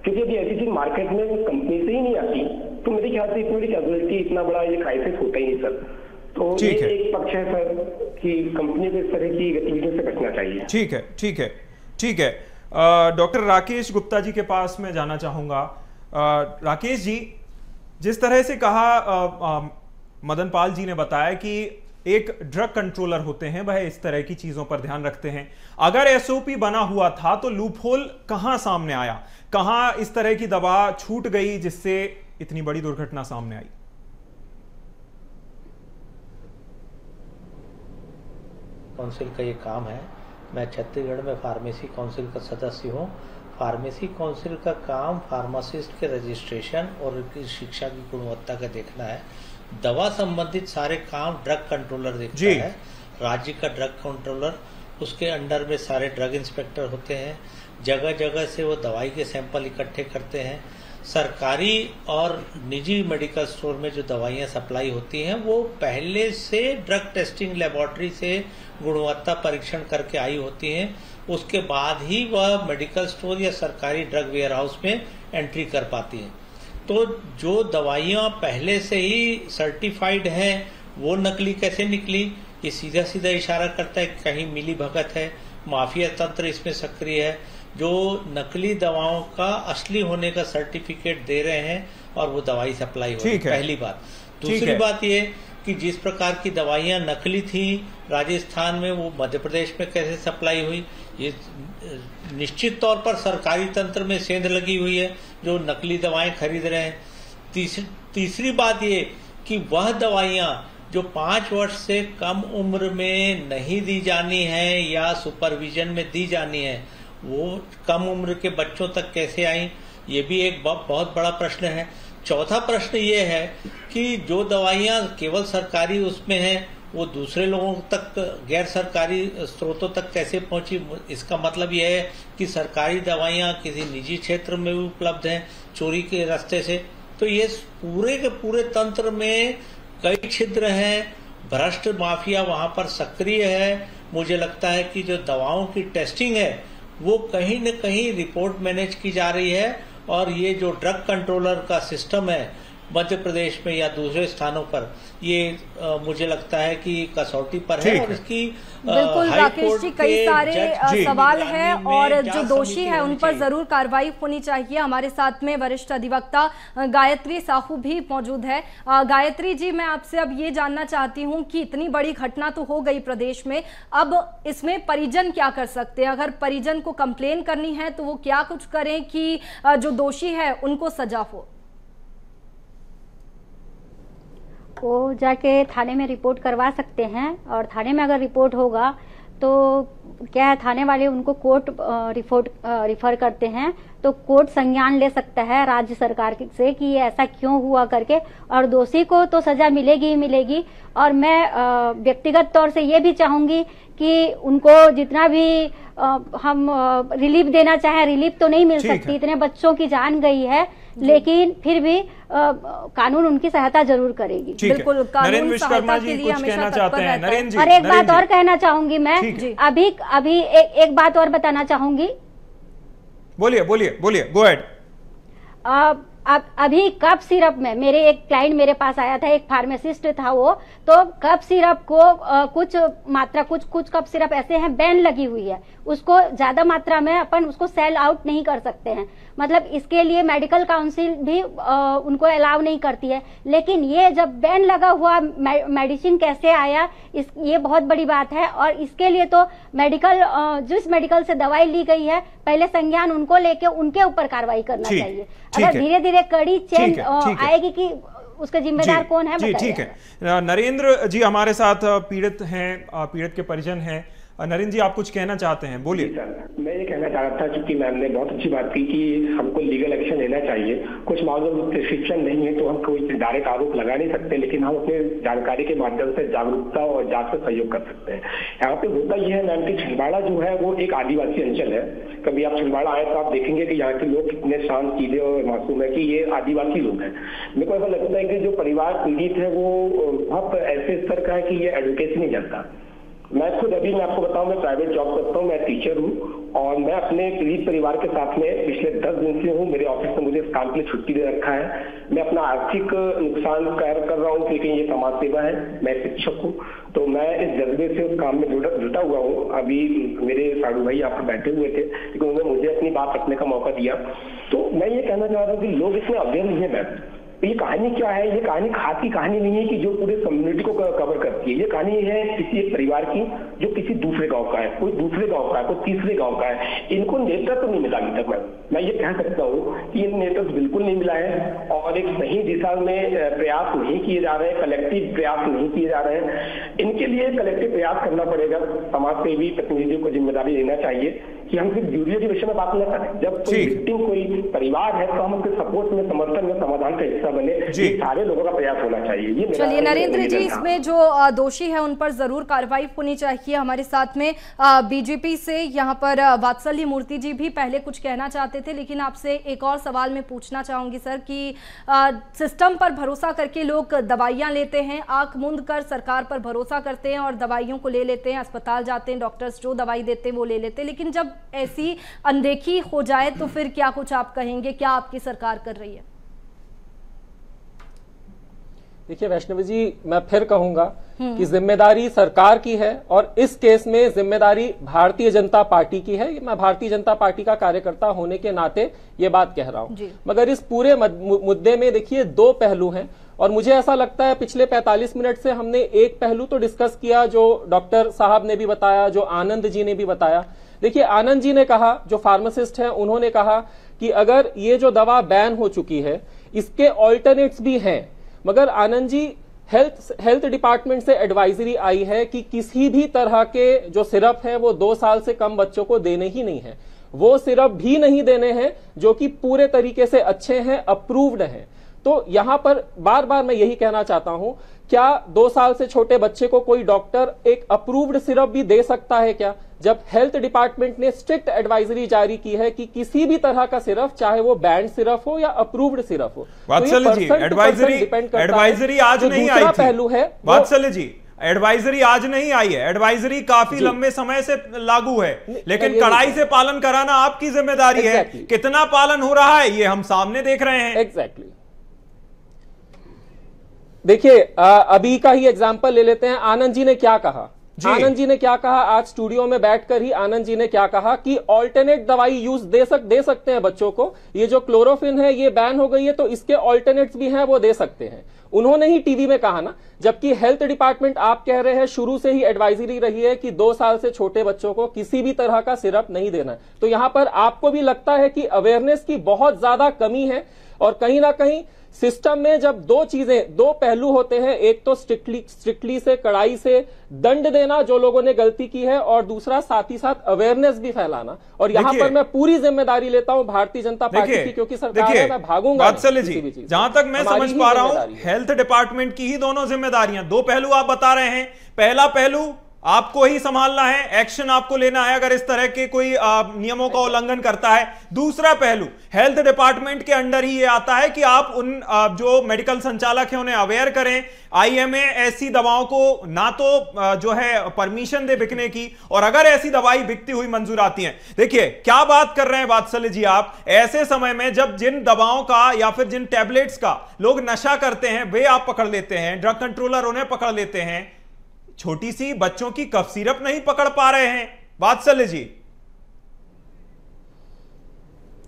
क्योंकि यदि ऐसी चीज मार्केट में कंपनी से ही नहीं आती तो मेरे ख्याल से इतनी बड़ी कैजुअलिटी, इतना बड़ा ये क्राइसिस होता ही नहीं सर। तो ये एक पक्ष है सर कि कंपनी को इस तरह की गतिविधियों से बचना चाहिए। ठीक है। डॉक्टर राकेश गुप्ता जी के पास मैं जाना चाहूंगा। राकेश जी, जिस तरह से कहा मदन पाल जी ने बताया कि एक ड्रग कंट्रोलर होते हैं वह इस तरह की चीजों पर ध्यान रखते हैं। अगर एसओपी बना हुआ था तो लूपहोल कहां सामने आया, कहां इस तरह की दवा छूट गई जिससे इतनी बड़ी दुर्घटना सामने आई? काउंसिल का ये काम है। मैं छत्तीसगढ़ में फार्मेसी काउंसिल का सदस्य हूँ। फार्मेसी काउंसिल का काम फार्मासिस्ट के रजिस्ट्रेशन और उनकी शिक्षा की गुणवत्ता का देखना है। दवा संबंधित सारे काम ड्रग कंट्रोलर देखता है, राज्य का ड्रग कंट्रोलर, उसके अंडर में सारे ड्रग इंस्पेक्टर होते हैं। जगह जगह से वो दवाई के सैंपल इकट्ठे करते हैं। सरकारी और निजी मेडिकल स्टोर में जो दवाइयाँ सप्लाई होती हैं वो पहले से ड्रग टेस्टिंग लेबोरेटरी से गुणवत्ता परीक्षण करके आई होती हैं। उसके बाद ही वह मेडिकल स्टोर या सरकारी ड्रग वेयर हाउस में एंट्री कर पाती हैं। तो जो दवाइयाँ पहले से ही सर्टिफाइड हैं वो नकली कैसे निकली, ये सीधा सीधा इशारा करता है कि कहीं मिली भगत है, माफिया तंत्र इसमें सक्रिय है, जो नकली दवाओं का असली होने का सर्टिफिकेट दे रहे हैं और वो दवाई सप्लाई हो रही है। पहली बात। दूसरी बात ये कि जिस प्रकार की दवाइयां नकली थी राजस्थान में, वो मध्य प्रदेश में कैसे सप्लाई हुई, ये निश्चित तौर पर सरकारी तंत्र में सेंध लगी हुई है जो नकली दवाएं खरीद रहे हैं। तीसरी बात ये कि वह दवाइयां जो 5 वर्ष से कम उम्र में नहीं दी जानी है या सुपरविजन में दी जानी है, वो कम उम्र के बच्चों तक कैसे आई, ये भी एक बहुत बड़ा प्रश्न है। चौथा प्रश्न ये है कि जो दवाइयां केवल सरकारी उसमें हैं वो दूसरे लोगों तक, गैर सरकारी स्रोतों तक कैसे पहुंची। इसका मतलब यह है कि सरकारी दवाइयां किसी निजी क्षेत्र में भी उपलब्ध हैं चोरी के रास्ते से। तो ये पूरे के पूरे तंत्र में कई छिद्र हैं, भ्रष्ट माफिया वहां पर सक्रिय है। मुझे लगता है कि जो दवाओं की टेस्टिंग है वो कहीं न कहीं रिपोर्ट मैनेज की जा रही है और ये जो ड्रग कंट्रोलर का सिस्टम है मध्य प्रदेश में या दूसरे स्थानों पर, ये मुझे लगता है कि कसौटी पर है। और इसकी बिल्कुल राकेश जी, कई सारे सवाल हैं और जो दोषी है उन पर जरूर कार्रवाई होनी चाहिए। हमारे साथ में वरिष्ठ अधिवक्ता गायत्री साहू भी मौजूद है। गायत्री जी, मैं आपसे अब ये जानना चाहती हूँ कि इतनी बड़ी घटना तो हो गई प्रदेश में, अब इसमें परिजन क्या कर सकते हैं? अगर परिजन को कंप्लेन करनी है तो वो क्या कुछ करें कि जो दोषी है उनको सजा हो? वो जाके थाने में रिपोर्ट करवा सकते हैं और थाने में अगर रिपोर्ट होगा तो क्या है, थाने वाले उनको कोर्ट रिफर करते हैं तो कोर्ट संज्ञान ले सकता है राज्य सरकार से कि ये ऐसा क्यों हुआ करके, और दोषी को तो सजा मिलेगी ही मिलेगी। और मैं व्यक्तिगत तौर से ये भी चाहूंगी कि उनको जितना भी हम रिलीफ देना चाहें, रिलीफ तो नहीं मिल सकती, इतने बच्चों की जान गई है, लेकिन फिर भी कानून उनकी सहायता जरूर करेगी। बिल्कुल, कानून सहायता के लिए हमेशा तत्पर रहता है। और एक बात और कहना चाहूंगी मैं, अभी एक बात और बताना चाहूंगी। बोलिए बोलिए बोलिए, गो अहेड। अब अभी कफ सिरप में मेरे एक क्लाइंट मेरे पास आया था, एक फार्मासिस्ट था वो, तो कफ सिरप को कुछ मात्रा, कुछ कफ सिरप ऐसे हैं बैन लगी हुई है, उसको ज्यादा मात्रा में अपन उसको सेल आउट नहीं कर सकते हैं। मतलब इसके लिए मेडिकल काउंसिल भी उनको अलाउ नहीं करती है। लेकिन ये जब बैन लगा हुआ मेडिसिन कैसे आया, ये बहुत बड़ी बात है। और इसके लिए तो मेडिकल, जिस मेडिकल से दवाई ली गई है, पहले संज्ञान उनको लेके उनके ऊपर कार्रवाई करना चाहिए। अगर धीरे धीरे कड़ी चेन आएगी कि उसका जिम्मेदार कौन है। जी ठीक है। नरेंद्र जी हमारे साथ पीड़ित हैं, पीड़ित के परिजन हैं। नरेंद्र जी, आप कुछ कहना चाहते हैं, बोलिए। सर, मैं ये कहना चाह रहा था, क्योंकि मैम ने बहुत अच्छी बात की कि हमको लीगल एक्शन लेना चाहिए। कुछ मामलों में प्रिस्क्रिप्शन नहीं है तो हम कोई डायरेक्ट आरोप लगा नहीं सकते, लेकिन हम अपने जानकारी के माध्यम से जागरूकता और जांच में सहयोग कर सकते हैं। यहाँ पे होता यह है मैम कि छिंदवाड़ा जो है वो एक आदिवासी अंचल है। कभी आप छिंदवाड़ा आए तो आप देखेंगे कि यहाँ के लोग कितने शांत, सीधे और मासूम है कि ये आदिवासी लोग हैं। मेरे को ऐसा लगता है कि जो परिवार पीड़ित है वो बहुत ऐसे स्तर का है कि ये एडवोकेसी नहीं जानता। मैं खुद अभी मैं आपको बताऊं, मैं प्राइवेट जॉब करता हूं, मैं टीचर हूं और मैं अपने पीड़ित परिवार के साथ में पिछले 10 दिन से हूं। मेरे ऑफिस में मुझे इस काम के लिए छुट्टी दे रखा है। मैं अपना आर्थिक नुकसान कर रहा हूं, लेकिन ये समाज सेवा है, मैं शिक्षक हूं, तो मैं इस जज्बे से उस काम में जुटा हुआ हूं। अभी मेरे साधु भाई यहाँ पर बैठे हुए थे, लेकिन उन्होंने मुझे अपनी बात रखने का मौका दिया। तो मैं ये कहना चाह रहा हूँ कि लोग इसमें अवेयर नहीं है मैम। ये कहानी क्या है? ये कहानी खास की कहानी नहीं है कि जो पूरे कम्युनिटी को कवर करती है। ये कहानी है किसी एक परिवार की जो किसी दूसरे गांव का है, कोई दूसरे गांव का है, कोई तीसरे गांव का है। इनको नेतृत्व नहीं मिला अभी तक। मैं ये कह सकता हूँ कि इन नेतृत्व बिल्कुल नहीं मिला है और एक सही दिशा में प्रयास नहीं किए जा रहे हैं, कलेक्टिव प्रयास नहीं किए जा रहे हैं। इनके लिए कलेक्टिव प्रयास करना पड़ेगा। समाज सेवी प्रतिनिधियों को जिम्मेदारी लेना चाहिए कि हम सिर्फ वीडियो के विषय में बात न करें। जब कोई विक्टिम, कोई परिवार है तो हम उसके सपोर्ट में, समर्थन में, समाधान का हिस्सा बने। ये सारे लोगों का प्रयास होना चाहिए। चलिए नरेंद्र जी, इसमें जो दोषी है उन पर जरूर कार्रवाई होनी चाहिए। हमारे साथ में बीजेपी से यहाँ पर वात्सल्य मूर्ति जी भी पहले कुछ कहना चाहते थे, लेकिन आपसे एक और सवाल मैं पूछना चाहूंगी सर कि सिस्टम पर भरोसा करके लोग दवाइयां लेते हैं, आंख मूंद कर सरकार पर भरोसा करते हैं और दवाइयों को ले लेते हैं, अस्पताल जाते हैं, डॉक्टर्स जो दवाई देते हैं वो ले लेते हैं, लेकिन जब ऐसी अनदेखी हो जाए तो फिर क्या कुछ आप कहेंगे, क्या आपकी सरकार कर रही है? देखिए वैष्णवी जी, मैं फिर कहूंगा कि जिम्मेदारी सरकार की है और इस केस में जिम्मेदारी भारतीय जनता पार्टी की है। मैं भारतीय जनता पार्टी का कार्यकर्ता होने के नाते ये बात कह रहा हूं। मगर इस पूरे मुद्दे में देखिए दो पहलू हैं और मुझे ऐसा लगता है पिछले 45 मिनट से हमने एक पहलू तो डिस्कस किया जो डॉक्टर साहब ने भी बताया, जो आनंद जी ने भी बताया। देखिए आनंद जी ने कहा, जो फार्मासिस्ट हैं, उन्होंने कहा कि अगर ये जो दवा बैन हो चुकी है इसके ऑल्टरनेट्स भी हैं, मगर आनंद जी हेल्थ डिपार्टमेंट से एडवाइजरी आई है कि किसी भी तरह के जो सिरप है वो 2 साल से कम बच्चों को देने ही नहीं है। वो सिरप भी नहीं देने हैं जो कि पूरे तरीके से अच्छे हैं, अप्रूव्ड हैं। तो यहां पर बार बार मैं यही कहना चाहता हूं, क्या 2 साल से छोटे बच्चे को कोई डॉक्टर एक अप्रूव्ड सिरप भी दे सकता है क्या, जब हेल्थ डिपार्टमेंट ने स्ट्रिक्ट एडवाइजरी जारी की है कि किसी भी तरह का सिरप, चाहे वो बैंड सिरप हो या अप्रूव्ड सिरप हो। वात्सल्य जी, एडवाइजरी आज नहीं आई थी। पहलू है वात्सल्य जी, एडवाइजरी आज नहीं आई है, एडवाइजरी काफी लंबे समय से लागू है, लेकिन कड़ाई से पालन कराना आपकी जिम्मेदारी है। कितना पालन हो रहा है ये हम सामने देख रहे हैं। एग्जैक्टली। देखिए अभी का ही एग्जांपल ले लेते हैं। आनंद जी ने क्या कहा? आनंद जी ने क्या कहा? आज स्टूडियो में बैठकर ही आनंद जी ने क्या कहा कि ऑल्टरनेट दवाई यूज दे सकते हैं बच्चों को। ये जो क्लोरोफिन है ये बैन हो गई है तो इसके ऑल्टरनेट्स भी हैं, वो दे सकते हैं। उन्होंने ही टीवी में कहा ना, जबकि हेल्थ डिपार्टमेंट आप कह रहे हैं शुरू से ही एडवाइजरी रही है कि 2 साल से छोटे बच्चों को किसी भी तरह का सिरप नहीं देना है। तो यहां पर आपको भी लगता है कि अवेयरनेस की बहुत ज्यादा कमी है और कहीं ना कहीं सिस्टम में जब दो पहलू होते हैं, एक तो स्ट्रिक्टली से, कड़ाई से दंड देना जो लोगों ने गलती की है, और दूसरा साथ ही साथ अवेयरनेस भी फैलाना। और यहां पर मैं पूरी जिम्मेदारी लेता हूं भारतीय जनता पार्टी की, क्योंकि सरकार है, मैं भागूंगा। वात्सल्य जी, जहां तक मैं समझ पा रहा हूं हेल्थ डिपार्टमेंट की ही दोनों जिम्मेदारियां, 2 पहलू आप बता रहे हैं। पहला पहलू आपको ही संभालना है, एक्शन आपको लेना है अगर इस तरह के कोई नियमों का उल्लंघन करता है। दूसरा पहलू हेल्थ डिपार्टमेंट के अंडर ही ये आता है कि आप उन जो मेडिकल संचालक हैं उन्हें अवेयर करें। आईएमए ऐसी दवाओं को ना तो जो है परमिशन दे बिकने की, और अगर ऐसी दवाई बिकती हुई मंजूर आती है, देखिए क्या बात कर रहे हैं वात्सल्य जी आप, ऐसे समय में जब जिन दवाओं का या फिर जिन टैबलेट्स का लोग नशा करते हैं वे आप पकड़ लेते हैं, ड्रग कंट्रोलर उन्हें पकड़ लेते हैं, छोटी सी बच्चों की कफ सिरप नहीं पकड़ पा रहे हैं। वात्सल्य जी।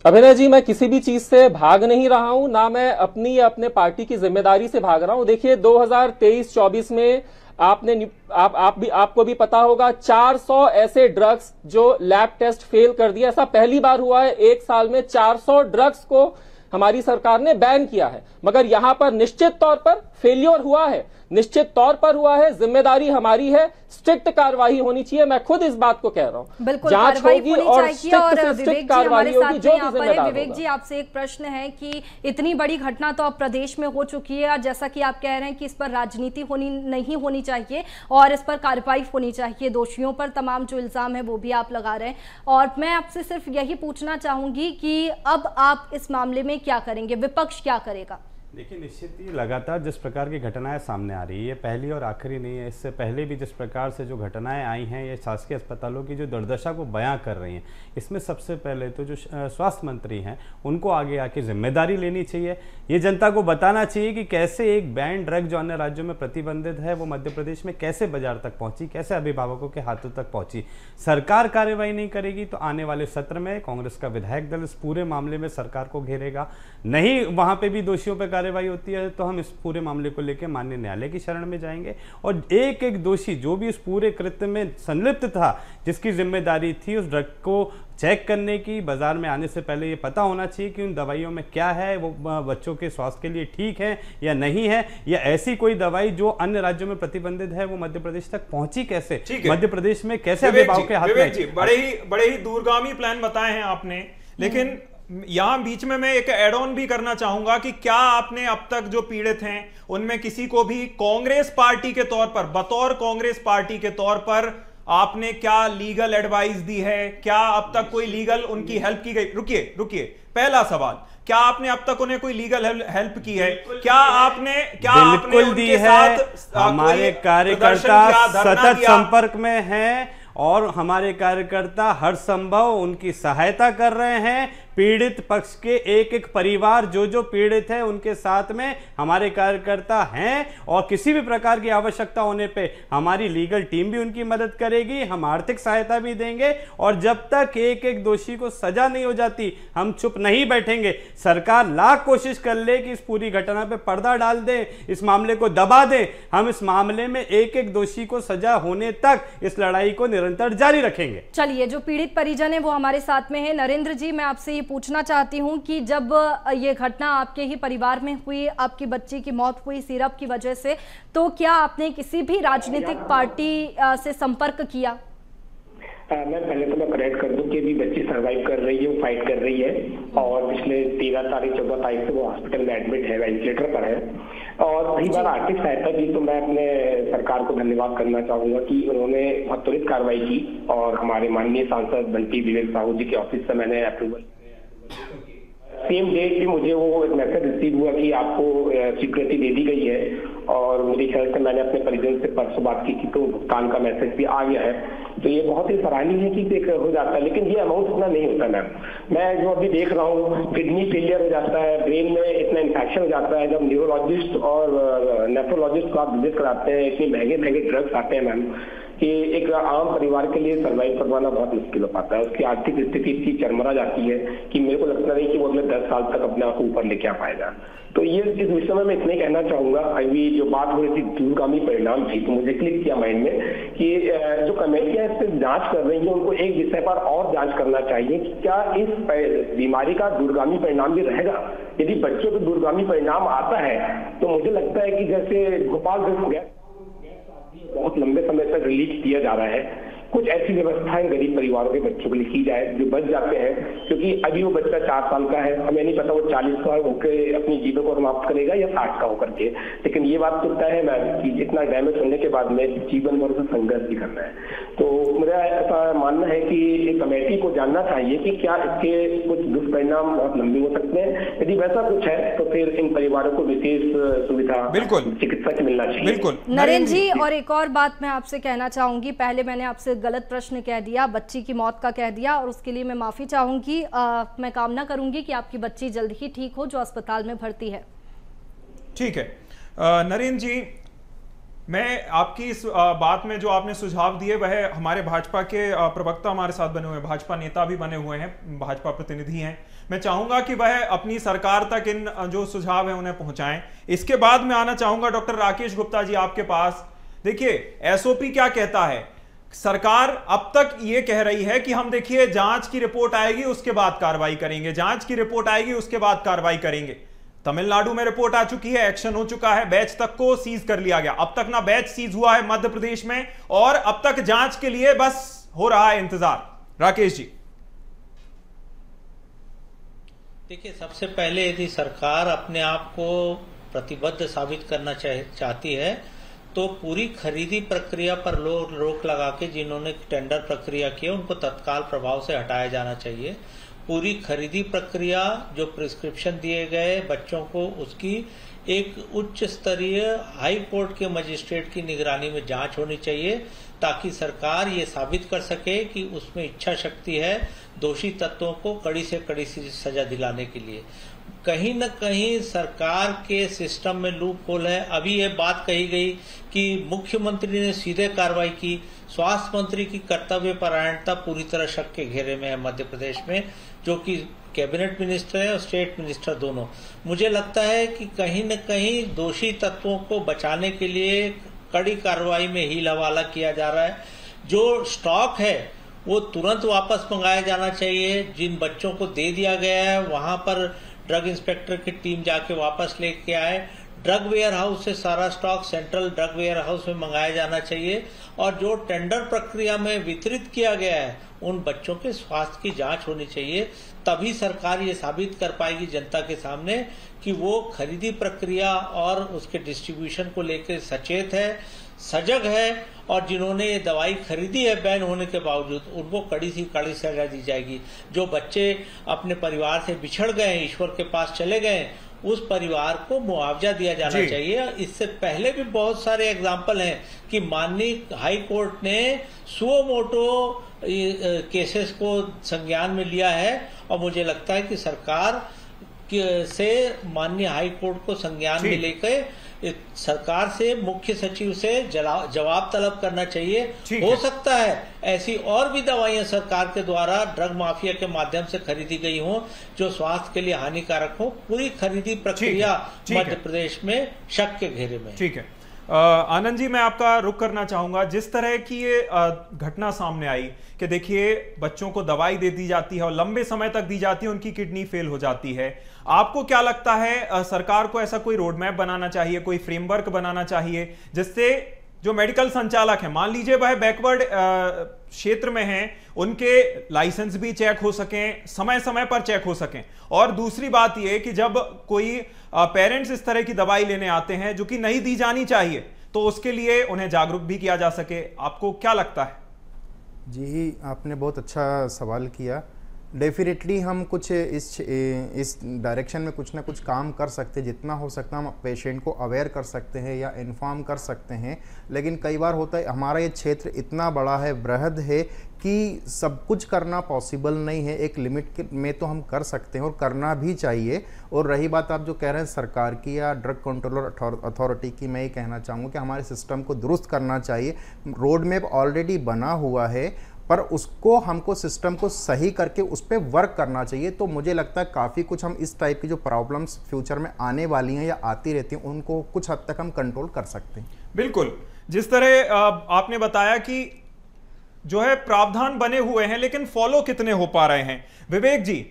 अभिनय जी, मैं किसी भी चीज से भाग नहीं रहा हूं, ना मैं अपनी या अपने पार्टी की जिम्मेदारी से भाग रहा हूं। देखिए 2023-24 में आपको भी पता होगा 400 ऐसे ड्रग्स जो लैब टेस्ट फेल कर दिया। ऐसा पहली बार हुआ है एक साल में 400 ड्रग्स को हमारी सरकार ने बैन किया है। मगर यहां पर निश्चित तौर पर फेलियर हुआ है, निश्चित तौर पर हुआ है। जिम्मेदारी हमारी है, स्ट्रिक्ट कार्रवाई होनी चाहिए। मैं खुद इस बात को कह रहा हूं, बिल्कुल जांच होगी और स्ट्रिक्ट कार्रवाई होगी, जो भी जिम्मेदार। विवेक जी, आपसे एक प्रश्न है कि इतनी बड़ी घटना तो अब प्रदेश में हो चुकी है, जैसा कि आप कह रहे हैं कि इस पर राजनीति नहीं होनी चाहिए और इस पर कार्रवाई होनी चाहिए, दोषियों पर तमाम जो इल्जाम है वो भी आप लगा रहे हैं। और मैं आपसे सिर्फ यही पूछना चाहूंगी कि अब आप इस मामले में क्या करेंगे, विपक्ष क्या करेगा? देखिए, निश्चित ही लगातार जिस प्रकार की घटनाएं सामने आ रही है, ये पहली और आखिरी नहीं है। इससे पहले भी जिस प्रकार से जो घटनाएं आई हैं, ये शासकीय अस्पतालों की जो दुर्दशा को बयां कर रही हैं। इसमें सबसे पहले तो जो स्वास्थ्य मंत्री हैं उनको आगे आके जिम्मेदारी लेनी चाहिए। ये जनता को बताना चाहिए कि कैसे एक बैन ड्रग जो अन्य राज्यों में प्रतिबंधित है वो मध्य प्रदेश में कैसे बाजार तक पहुंची, कैसे अभिभावकों के हाथों तक पहुंची। सरकार कार्रवाई नहीं करेगी तो आने वाले सत्र में कांग्रेस का विधायक दल इस पूरे मामले में सरकार को घेरेगा। नहीं वहां पर भी दोषियों पर कार्यवाही होती है तो हम इस पूरे मामले को लेकर माननीय न्यायालय की शरण में जाएंगे और एक एक दोषी जो भी इस पूरे कृत्य में संलिप्त था, जिसकी जिम्मेदारी थी उस ड्रग को चेक करने की, बाजार में आने से पहले ये पता होना चाहिए कि उन दवाइयों में क्या है, वो बच्चों के स्वास्थ्य के लिए ठीक है या नहीं है, या ऐसी कोई दवाई जो अन्य राज्यों में प्रतिबंधित है वो मध्य प्रदेश तक पहुंची कैसे, मध्य प्रदेश में कैसे अभिभावक के हाथ में। बड़े ही दूरगामी प्लान बताए हैं आपने, लेकिन यहां बीच में मैं एक एड ऑन भी करना चाहूंगा कि क्या आपने अब तक जो पीड़ित हैं उनमें किसी को भी कांग्रेस पार्टी के तौर पर, बतौर कांग्रेस पार्टी के तौर पर आपने क्या लीगल एडवाइस दी है? क्या अब तक कोई लीगल उनकी हेल्प की गई? रुकिए, पहला सवाल, क्या आपने अब तक उन्हें कोई लीगल हेल्प की है? क्या आपने बिल्कुल दी है। हमारे कार्यकर्ता सतत संपर्क में हैं और हमारे कार्यकर्ता हर संभव उनकी सहायता कर रहे हैं। पीड़ित पक्ष के एक एक परिवार जो पीड़ित है उनके साथ में हमारे कार्यकर्ता हैं और किसी भी प्रकार की आवश्यकता होने पे हमारी लीगल टीम भी उनकी मदद करेगी, हम आर्थिक सहायता भी देंगे और जब तक एक एक दोषी को सजा नहीं हो जाती हम चुप नहीं बैठेंगे। सरकार लाख कोशिश कर ले कि इस पूरी घटना पे पर्दा डाल दे, इस मामले को दबा दे, हम इस मामले में एक एक दोषी को सजा होने तक इस लड़ाई को निरंतर जारी रखेंगे। चलिए, जो पीड़ित परिजन है वो हमारे साथ में है। नरेंद्र जी, मैं आपसे पूछना चाहती हूं कि जब ये घटना आपके ही परिवार में हुई, आपकी बच्ची की मौत हुई सिरप की वजह से, तो क्या आपने किसी भी राजनीतिक पार्टी से संपर्क किया? मैं पहले तो मैं करेक्ट कर दूं कि अभी बच्ची सर्वाइव कर रही है, वो फाइट कर रही है और पिछले 13 तारीख 14 तारीख से वो हॉस्पिटल में एडमिट है, वेंटिलेटर पर है। और रही बात आर्थिक सहायता की, तो मैं अपने सरकार को धन्यवाद करना चाहूंगा कि उन्होंने बहुत त्वरित कार्रवाई की और हमारे माननीय सांसद बंटी विवेक साहू जी के ऑफिस से मैंने अप्रूवल, सेम डेट भी मुझे वो एक मैसेज रिसीव हुआ कि आपको स्वीकृति दे दी गई है और मेरे ख्याल से मैंने अपने परिजन से परसों बात की थी तो भुगतान का मैसेज भी आ गया है। तो ये बहुत ही सराहनीय है कि हो जाता है, लेकिन ये अमाउंट इतना नहीं होता मैम। मैं जो अभी देख रहा हूँ, किडनी फेलियर हो जाता है, ब्रेन में इतना इन्फेक्शन हो जाता है, जब न्यूरोलॉजिस्ट और नेफ्रोलॉजिस्ट को आप विजिट कराते हैं, इतने महंगे ड्रग्स आते हैं मैम कि एक आम परिवार के लिए सर्वाइव करवाना बहुत मुश्किल हो पाता है। उसकी आर्थिक स्थिति इतनी चरमरा जाती है कि मेरे को लगता नहीं कि वो अगले 10 साल तक अपने आप को ऊपर लेके आ पाएगा। तो ये इस विषय में मैं इतना ही कहना चाहूंगा। अभी जो बात हो रही थी दूरगामी परिणाम थी, तो मुझे क्लिक किया माइंड में कि जो कमेटियां इस पर जांच कर रही हैं उनको एक विषय पर और जांच करना चाहिए कि क्या इस बीमारी का दूरगामी परिणाम भी रहेगा। यदि बच्चों को दूरगामी परिणाम आता है तो मुझे लगता है कि जैसे गोपाल गैस बहुत लंबे समय तक रिलीज किया जा रहा है, कुछ ऐसी व्यवस्थाएं गरीब परिवारों के बच्चों के लिए की जाए जो बच जाते हैं, क्योंकि अभी वो बच्चा 4 साल का है, हमें नहीं पता वो 40 का होकर अपनी जीवन को समाप्त करेगा या 60 का होकर के। लेकिन ये बात तो तय है मैम कि इतना डैमेज होने के बाद में जीवन भर से संघर्ष भी करना है। तो मेरा ऐसा मानना है कि कमेटी को जानना चाहिए कि क्या इसके कुछ दुष्परिणाम बहुत लंबे हो सकते हैं। यदि वैसा कुछ है तो फिर इन परिवारों को विशेष सुविधा चिकित्सा की मिलना चाहिए। बिल्कुल नरेंद्र जी, और एक और बात मैं आपसे कहना चाहूंगी। पहले मैंने आपसे गलत प्रश्न कह दिया, बच्ची की मौत का कह दिया, और उसके लिए मैं माफी चाहूंगी। मैं कामना करूंगी कि आपकी बच्ची जल्द ही ठीक हो जो अस्पताल में भर्ती है। ठीक है नरेंद्र जी, मैं आपकी इस बात में जो आपने सुझाव दिए वह हमारे भाजपा के प्रवक्ता हमारे साथ बने हुए हैं, भाजपा नेता भी बने हुए हैं, भाजपा प्रतिनिधि हैं। मैं चाहूंगा कि वह अपनी सरकार तक इन जो सुझाव हैं उन्हें पहुंचाएं। इसके बाद मैं आना चाहूंगा डॉक्टर राकेश गुप्ता जी आपके पास। देखिए एसओपी क्या कहता है, सरकार अब तक ये कह रही है कि हम देखिए जांच की रिपोर्ट आएगी उसके बाद कार्रवाई करेंगे, जांच की रिपोर्ट आएगी उसके बाद कार्रवाई करेंगे। तमिलनाडु में रिपोर्ट आ चुकी है, एक्शन हो चुका है, बैच तक को सीज कर लिया गया। अब तक ना बैच सीज हुआ है मध्य प्रदेश में और अब तक जांच के लिए बस हो रहा है इंतजार। राकेश जी, देखिए सबसे पहले यदि सरकार अपने आप को प्रतिबद्ध साबित करना चाहती है तो पूरी खरीदी प्रक्रिया पर रोक लगा के जिन्होंने टेंडर प्रक्रिया की है उनको तत्काल प्रभाव से हटाया जाना चाहिए। पूरी खरीदी प्रक्रिया जो प्रिस्क्रिप्शन दिए गए बच्चों को उसकी एक उच्च स्तरीय हाई कोर्ट के मजिस्ट्रेट की निगरानी में जांच होनी चाहिए ताकि सरकार ये साबित कर सके कि उसमें इच्छा शक्ति है दोषी तत्वों को कड़ी से कड़ी सजा दिलाने के लिए। कहीं न कहीं सरकार के सिस्टम में लूप होल है। अभी ये बात कही गई कि मुख्यमंत्री ने सीधे कार्रवाई की, स्वास्थ्य मंत्री की कर्तव्य परायणता पूरी तरह शक के घेरे में है मध्य प्रदेश में, जो कि कैबिनेट मिनिस्टर है और स्टेट मिनिस्टर दोनों। मुझे लगता है कि कहीं न कहीं दोषी तत्वों को बचाने के लिए कड़ी कार्रवाई में हील हवाला किया जा रहा है। जो स्टॉक है वो तुरंत वापस मंगाया जाना चाहिए। जिन बच्चों को दे दिया गया है वहां पर ड्रग इंस्पेक्टर की टीम जाके वापस लेके आए। ड्रग वेयर हाउस से सारा stock central drug warehouse में मंगाया जाना चाहिए और जो टेंडर प्रक्रिया में वितरित किया गया है उन बच्चों के स्वास्थ्य की जांच होनी चाहिए। तभी सरकार ये साबित कर पाएगी जनता के सामने कि वो खरीदी प्रक्रिया और उसके डिस्ट्रीब्यूशन को लेकर सचेत है, सजग है और जिन्होंने ये दवाई खरीदी है बैन होने के बावजूद उनको कड़ी से कड़ी सजा दी जाएगी। जो बच्चे अपने परिवार से बिछड़ गए, ईश्वर के पास चले गए, उस परिवार को मुआवजा दिया जाना चाहिए। इससे पहले भी बहुत सारे एग्जाम्पल हैं कि माननीय हाई कोर्ट ने सुओ मोटो केसेस को संज्ञान में लिया है और मुझे लगता है कि सरकार से माननीय हाई कोर्ट को संज्ञान में लेकर सरकार से मुख्य सचिव से जवाब तलब करना चाहिए। हो सकता है ऐसी और भी दवाइयां सरकार के द्वारा ड्रग माफिया के माध्यम से खरीदी गई हों जो स्वास्थ्य के लिए हानिकारक हो। पूरी खरीदी प्रक्रिया मध्य प्रदेश में शक के घेरे में। ठीक है आनंद जी, मैं आपका रुख करना चाहूंगा। जिस तरह की ये घटना सामने आई कि देखिए बच्चों को दवाई दे दी जाती है और लंबे समय तक दी जाती है, उनकी किडनी फेल हो जाती है। आपको क्या लगता है सरकार को ऐसा कोई रोड मैप बनाना चाहिए, कोई फ्रेमवर्क बनाना चाहिए जिससे जो मेडिकल संचालक हैं, मान लीजिए वह बैकवर्ड क्षेत्र में हैं, उनके लाइसेंस भी चेक हो सकें, समय समय पर चेक हो सकें। और दूसरी बात यह कि जब कोई पेरेंट्स इस तरह की दवाई लेने आते हैं जो कि नहीं दी जानी चाहिए, तो उसके लिए उन्हें जागरूक भी किया जा सके। आपको क्या लगता है? जी, आपने बहुत अच्छा सवाल किया। डेफिनेटली हम कुछ इस डायरेक्शन में कुछ ना कुछ काम कर सकते हैं। जितना हो सकता है हम पेशेंट को अवेयर कर सकते हैं या इन्फॉर्म कर सकते हैं, लेकिन कई बार होता है हमारा ये क्षेत्र इतना बड़ा है, बृहद है कि सब कुछ करना पॉसिबल नहीं है। एक लिमिट में तो हम कर सकते हैं और करना भी चाहिए। और रही बात आप जो कह रहे हैं सरकार की या ड्रग कंट्रोलर अथॉरिटी की, मैं ये कहना चाहूँगा कि हमारे सिस्टम को दुरुस्त करना चाहिए। रोड मैप ऑलरेडी बना हुआ है पर उसको हमको सिस्टम को सही करके उस पर वर्क करना चाहिए। तो मुझे लगता है काफ़ी कुछ हम इस टाइप की जो प्रॉब्लम्स फ्यूचर में आने वाली हैं या आती रहती हैं उनको कुछ हद तक हम कंट्रोल कर सकते हैं। बिल्कुल, जिस तरह आपने बताया कि जो है प्रावधान बने हुए हैं लेकिन फॉलो कितने हो पा रहे हैं। विवेक जी,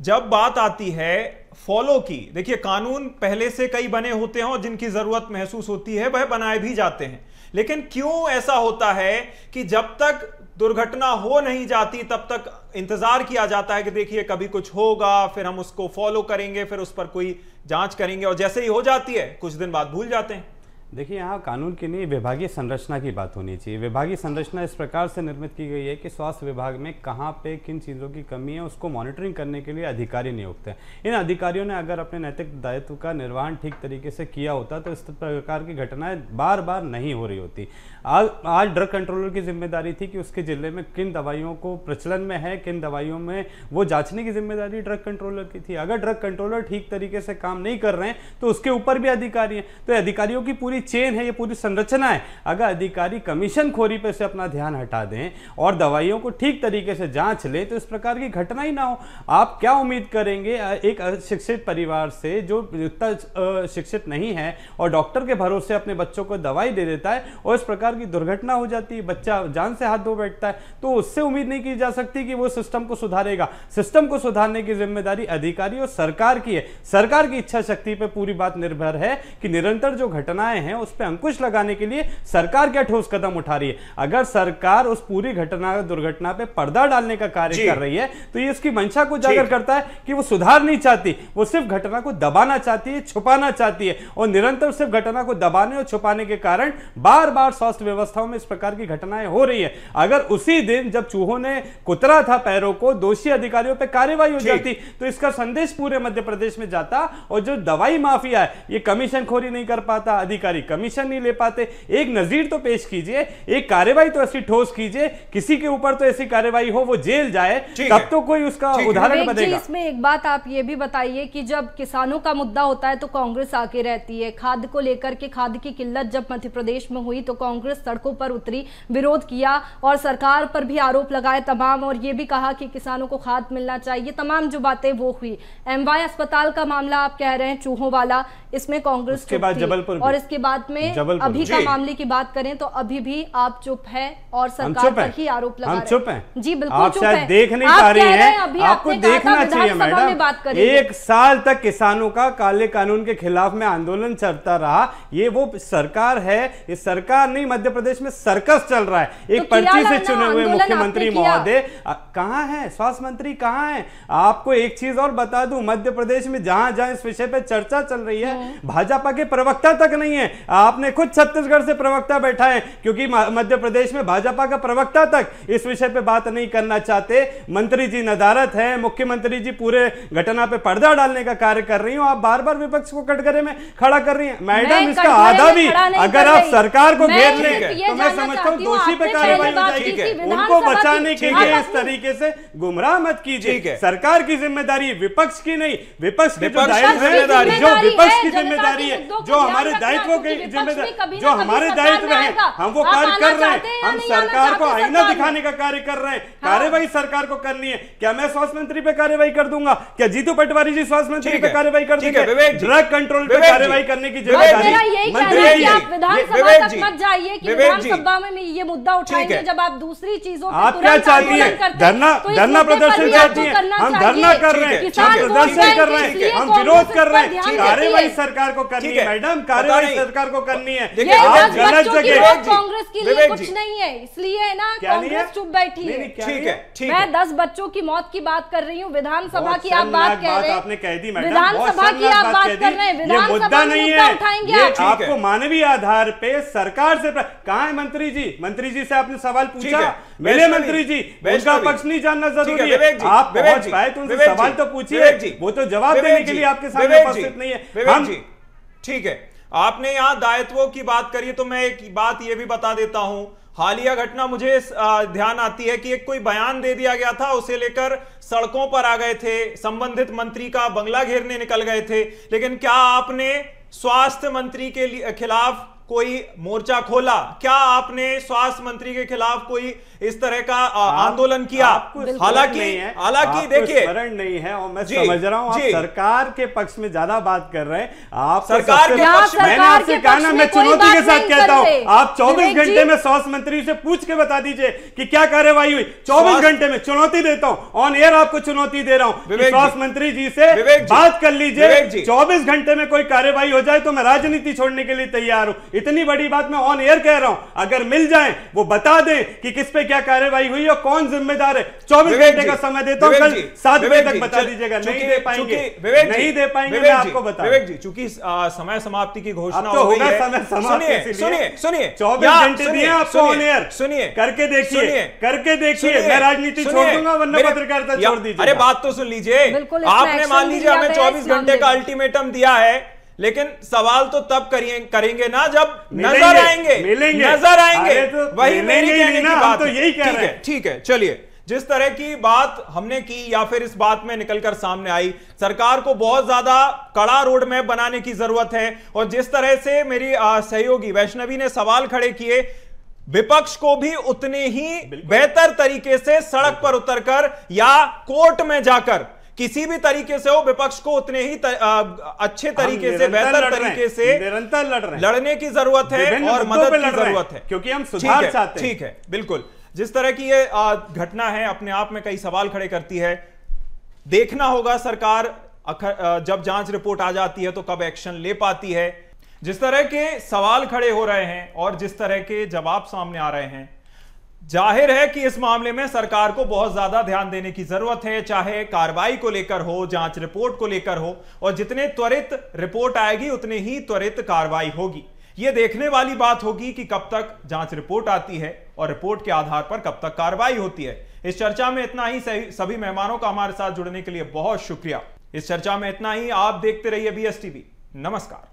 जब बात आती है फॉलो की, देखिए कानून पहले से कई बने होते हैं और जिनकी जरूरत महसूस होती है वह बनाए भी जाते हैं, लेकिन क्यों ऐसा होता है कि जब तक दुर्घटना हो नहीं जाती तब तक इंतजार किया जाता है कि देखिए कभी कुछ होगा, फिर हम उसको फॉलो करेंगे, फिर उस पर कोई जांच करेंगे और जैसे ही हो जाती है कुछ दिन बाद भूल जाते हैं। देखिए, यहाँ कानून की नहीं विभागीय संरचना की बात होनी चाहिए। विभागीय संरचना इस प्रकार से निर्मित की गई है कि स्वास्थ्य विभाग में कहाँ पे किन चीज़ों की कमी है उसको मॉनिटरिंग करने के लिए अधिकारी नियुक्त हैं। इन अधिकारियों ने अगर अपने नैतिक दायित्व का निर्वहन ठीक तरीके से किया होता तो इस प्रकार की घटनाएं बार बार नहीं हो रही होती। आज ड्रग कंट्रोलर की जिम्मेदारी थी कि उसके जिले में किन दवाइयों को प्रचलन में है, किन दवाइयों में, वो जांचने की जिम्मेदारी ड्रग कंट्रोलर की थी। अगर ड्रग कंट्रोलर ठीक तरीके से काम नहीं कर रहे हैं तो उसके ऊपर भी अधिकारी हैं। तो अधिकारियों की पूरी चेन है, ये पूरी संरचना है। अगर अधिकारी कमीशन खोरी पे से अपना ध्यान हटा दें और दवाइयों को ठीक तरीके से जांच ले तो इस प्रकार की घटना ही ना हो। आप क्या उम्मीद करेंगे एक अशिक्षित परिवार से जो इतना शिक्षित नहीं है और डॉक्टर के भरोसे अपने बच्चों को दवाई दे देता है और इस प्रकार की दुर्घटना हो जाती है, बच्चा जान से हाथ धो बैठता है, तो उससे उम्मीद नहीं की जा सकती कि वो सिस्टम को सुधारेगा। सिस्टम को सुधारने की जिम्मेदारी अधिकारी और सरकार की है। सरकार की इच्छा शक्ति पे पूरी बात निर्भर है कि निरंतर जो घटनाएं हैं उस पर अंकुश लगाने के लिए सरकार क्या ठोस कदम उठा रही है। अगर सरकार उस पूरी दुर्घटना पे पर्दा डालने का कार्य कर रही है तो ये उसकी मंशा को उजागर करता है कि वो सुधार नहीं चाहती, वो सिर्फ घटना को दबाना चाहती है, छुपाना चाहती है। और निरंतर सिर्फ घटना को दबाने और छुपाने के कारण बार बार स्वास्थ्य व्यवस्थाओं में इस प्रकार की घटनाएं हो रही है। अगर उसी दिन जब चूहों ने कुतरा था पैरों को, दोषी अधिकारियों पर कार्रवाई हो जाती तो इसका संदेश पूरे मध्य प्रदेश में जाता और जो दवाई माफिया है ये कमीशन खोरी नहीं कर पाता, अधिकारी कमीशन नहीं ले पाते? एक नजीर तो पेश कीजिए, एक कार्रवाई तो ऐसी ठोस कीजिए, किसी के ऊपर तो ऐसी कार्रवाई हो वो जेल जाए, तब तो कोई उसका उदाहरण बनेगा। इसमें एक बात आप ये भी बताइए कि जब किसानों का मुद्दा होता है तो कांग्रेस आके रहती है। खाद को लेकर के, खाद की किल्लत जब मध्य प्रदेश में हुई तो कांग्रेस सड़कों पर उतरी, विरोध किया और सरकार पर भी आरोप लगाए तमाम, और ये भी कहा कि किसानों को खाद मिलना चाहिए। तमाम जो बातें वो हुई। एमवाय अस्पताल का मामला आप कह रहे हैं चूहों वाला, इसमें कांग्रेस के बाद जबलपुर, और इसके बाद में अभी का मामले की बात करें तो अभी भी आप चुप है और सरकार पर ही आरोप लगा रहे हैं। जी बिल्कुल चुप है। देख नहीं पा रही हैं, आपको देखना चाहिए मैडम। 1 साल तक किसानों का काले कानून के खिलाफ में आंदोलन चलता रहा। ये वो सरकार है, ये सरकार नहीं, मध्य प्रदेश में सर्कस चल रहा है। एक पर्ची से चुने हुए मुख्यमंत्री महोदय कहां है? स्वास्थ्य मंत्री कहां है? आपको एक चीज और बता दूं, मध्य प्रदेश में जहां जहां इस विषय पे चर्चा चल रही है, भाजपा के प्रवक्ता तक नहीं है। आपने खुद छत्तीसगढ़ से प्रवक्ता बैठा है, क्योंकि मध्य प्रदेश में भाजपा का प्रवक्ता तक इस विषय पे बात नहीं करना चाहते। मंत्री जी नदारत है, मुख्यमंत्री जी पूरे घटना पे पर्दा डालने का कार्य कर रही हो, आप बार बार विपक्ष को कटघरे में खड़ा कर रही हैं। मैडम, इसका आधा भी अगर आप सरकार को घेर लेंगे तो मैं समझता हूं दोषी पे कार्रवाई हो जाएगी। उनको बचाने के लिए इस तरीके से गुमराह मत कीजिए। सरकार की जिम्मेदारी विपक्ष की नहीं, विपक्ष की जो जिम्मेदारी, जो विपक्ष की जिम्मेदारी है, जो हमारे दायित्व की जिम्मेदारी, जो हमारे दायित्व है, हम वो कार्य कर रहे हैं। हम सरकार को आईना दिखाने का कार्य कर रहे हैं। कार्रवाई सरकार को करनी है। क्या मैं स्वास्थ्य मंत्री पे कार्रवाई कर दूंगा? क्या जीतू पटवारी जी स्वास्थ्य मंत्री पे कार्रवाई कर देंगे? ड्रग कंट्रोल पे कार्रवाई करने की जिम्मेदारी मंत्री। आप विधानसभा तक मत जाइए कि विधानसभा में ये मुद्दा उठाएंगे जब आप दूसरी चीजों पे आप क्या चाहती हैं? धरना प्रदर्शन चाहती हैं? हम धरना कर रहे हैं, हम प्रदर्शन कर रहे हैं, हम विरोध कर रहे हैं। कार्रवाई सरकार को करनी है मैडम, कार्रवाई सरकार को करनी है। आप गलत जगह, कांग्रेस के लिए कुछ नहीं है, इसलिए ना कांग्रेस चुप बैठी है। ठीक है, मैं 10 बच्चों की मौत की बात कर रही हूँ, विधानसभा की आप बात कह रहे हैं। आपने कह दी मैडम, विधानसभा की आप बात कर रहे हैं, ये मुद्दा नहीं है। उठाएंगे आपको मानवीय आधार पे सरकार से कहां है मंत्री जी? मंत्री जी से आपने सवाल पूछा? मिले मंत्री जी, उनका पक्ष नहीं जानना जरूरी है। आप पहुंच पाए तो उनसे सवाल तो पूछिए, वो तो जवाब देने के लिए आपके सामने उपस्थित नहीं है। हम ठीक है, आपने यहां दायित्वों की बात करी तो मैं एक बात यह भी बता देता हूं। हालिया घटना मुझे ध्यान आती है कि एक कोई बयान दे दिया गया था, उसे लेकर सड़कों पर आ गए थे, संबंधित मंत्री का बंगला घेरने निकल गए थे। लेकिन क्या आपने स्वास्थ्य मंत्री के खिलाफ कोई मोर्चा खोला? क्या आपने स्वास्थ्य मंत्री के खिलाफ कोई इस तरह का आंदोलन किया? हालांकि देखिए, स्मरण नहीं है और मैं समझ रहा हूं आप सरकार के पक्ष में ज्यादा बात कर रहे हैं। आप सरकार के पक्ष, मैंने आपसे कहा ना, मैं चुनौती के साथ कहता हूं, आप 24 घंटे में स्वास्थ्य मंत्री से पूछ के बता दीजिए कि क्या कार्रवाई हुई। 24 घंटे में चुनौती देता हूं, ऑन एयर आपको चुनौती दे रहा हूं। स्वास्थ्य मंत्री जी से बात कर लीजिए, 24 घंटे में कोई कार्रवाई हो जाए तो मैं राजनीति छोड़ने के लिए तैयार हूं। इतनी बड़ी बात मैं ऑन एयर कह रहा हूं, अगर मिल जाए वो बता दें कि किस पे क्या कार्रवाई हुई और कौन जिम्मेदार है। 24 घंटे का समय देता हूं, कल 7 बजे तक बता दीजिएगा। नहीं दे पाएंगे, नहीं दे पाएंगे, मैं आपको बता। विवेक जी, चूंकि समय समाप्ति की घोषणा हो गई है, सुनिए 24 घंटे दिए आपको ऑन एयर, सुनिए, करके देखिए, मैं राजनीति छोड़ दूंगा वरना पत्रकारिता छोड़ दीजिए। अरे बात तो सुन लीजिए, आपने मान लीजिए हमें 24 घंटे का अल्टीमेटम दिया है, लेकिन सवाल तो तब करेंगे ना जब नजर आएंगे, वही मेरी कहने की बात तो यही कह रहे हैं। ठीक है, चलिए, जिस तरह की बात हमने की या फिर इस बात में निकलकर सामने आई, सरकार को बहुत ज्यादा कड़ा रोड मैप बनाने की जरूरत है। और जिस तरह से मेरी सहयोगी वैष्णवी ने सवाल खड़े किए, विपक्ष को भी उतने ही बेहतर तरीके से सड़क पर उतरकर या कोर्ट में जाकर किसी भी तरीके से हो, विपक्ष को उतने ही अच्छे तरीके से, बेहतर तरीके से निरंतर लड़ने की जरूरत है और मदद की जरूरत है, क्योंकि हम सुधार चाहते हैं। ठीक है, बिल्कुल। जिस तरह की ये घटना है, अपने आप में कई सवाल खड़े करती है। देखना होगा सरकार जब जांच रिपोर्ट आ जाती है तो कब एक्शन ले पाती है। जिस तरह के सवाल खड़े हो रहे हैं और जिस तरह के जवाब सामने आ रहे हैं, जाहिर है कि इस मामले में सरकार को बहुत ज्यादा ध्यान देने की जरूरत है, चाहे कार्रवाई को लेकर हो, जांच रिपोर्ट को लेकर हो। और जितने त्वरित रिपोर्ट आएगी उतने ही त्वरित कार्रवाई होगी। यह देखने वाली बात होगी कि कब तक जांच रिपोर्ट आती है और रिपोर्ट के आधार पर कब तक कार्रवाई होती है। इस चर्चा में इतना ही। सभी मेहमानों का हमारे साथ जुड़ने के लिए बहुत शुक्रिया। इस चर्चा में इतना ही। आप देखते रहिए BSTV। नमस्कार।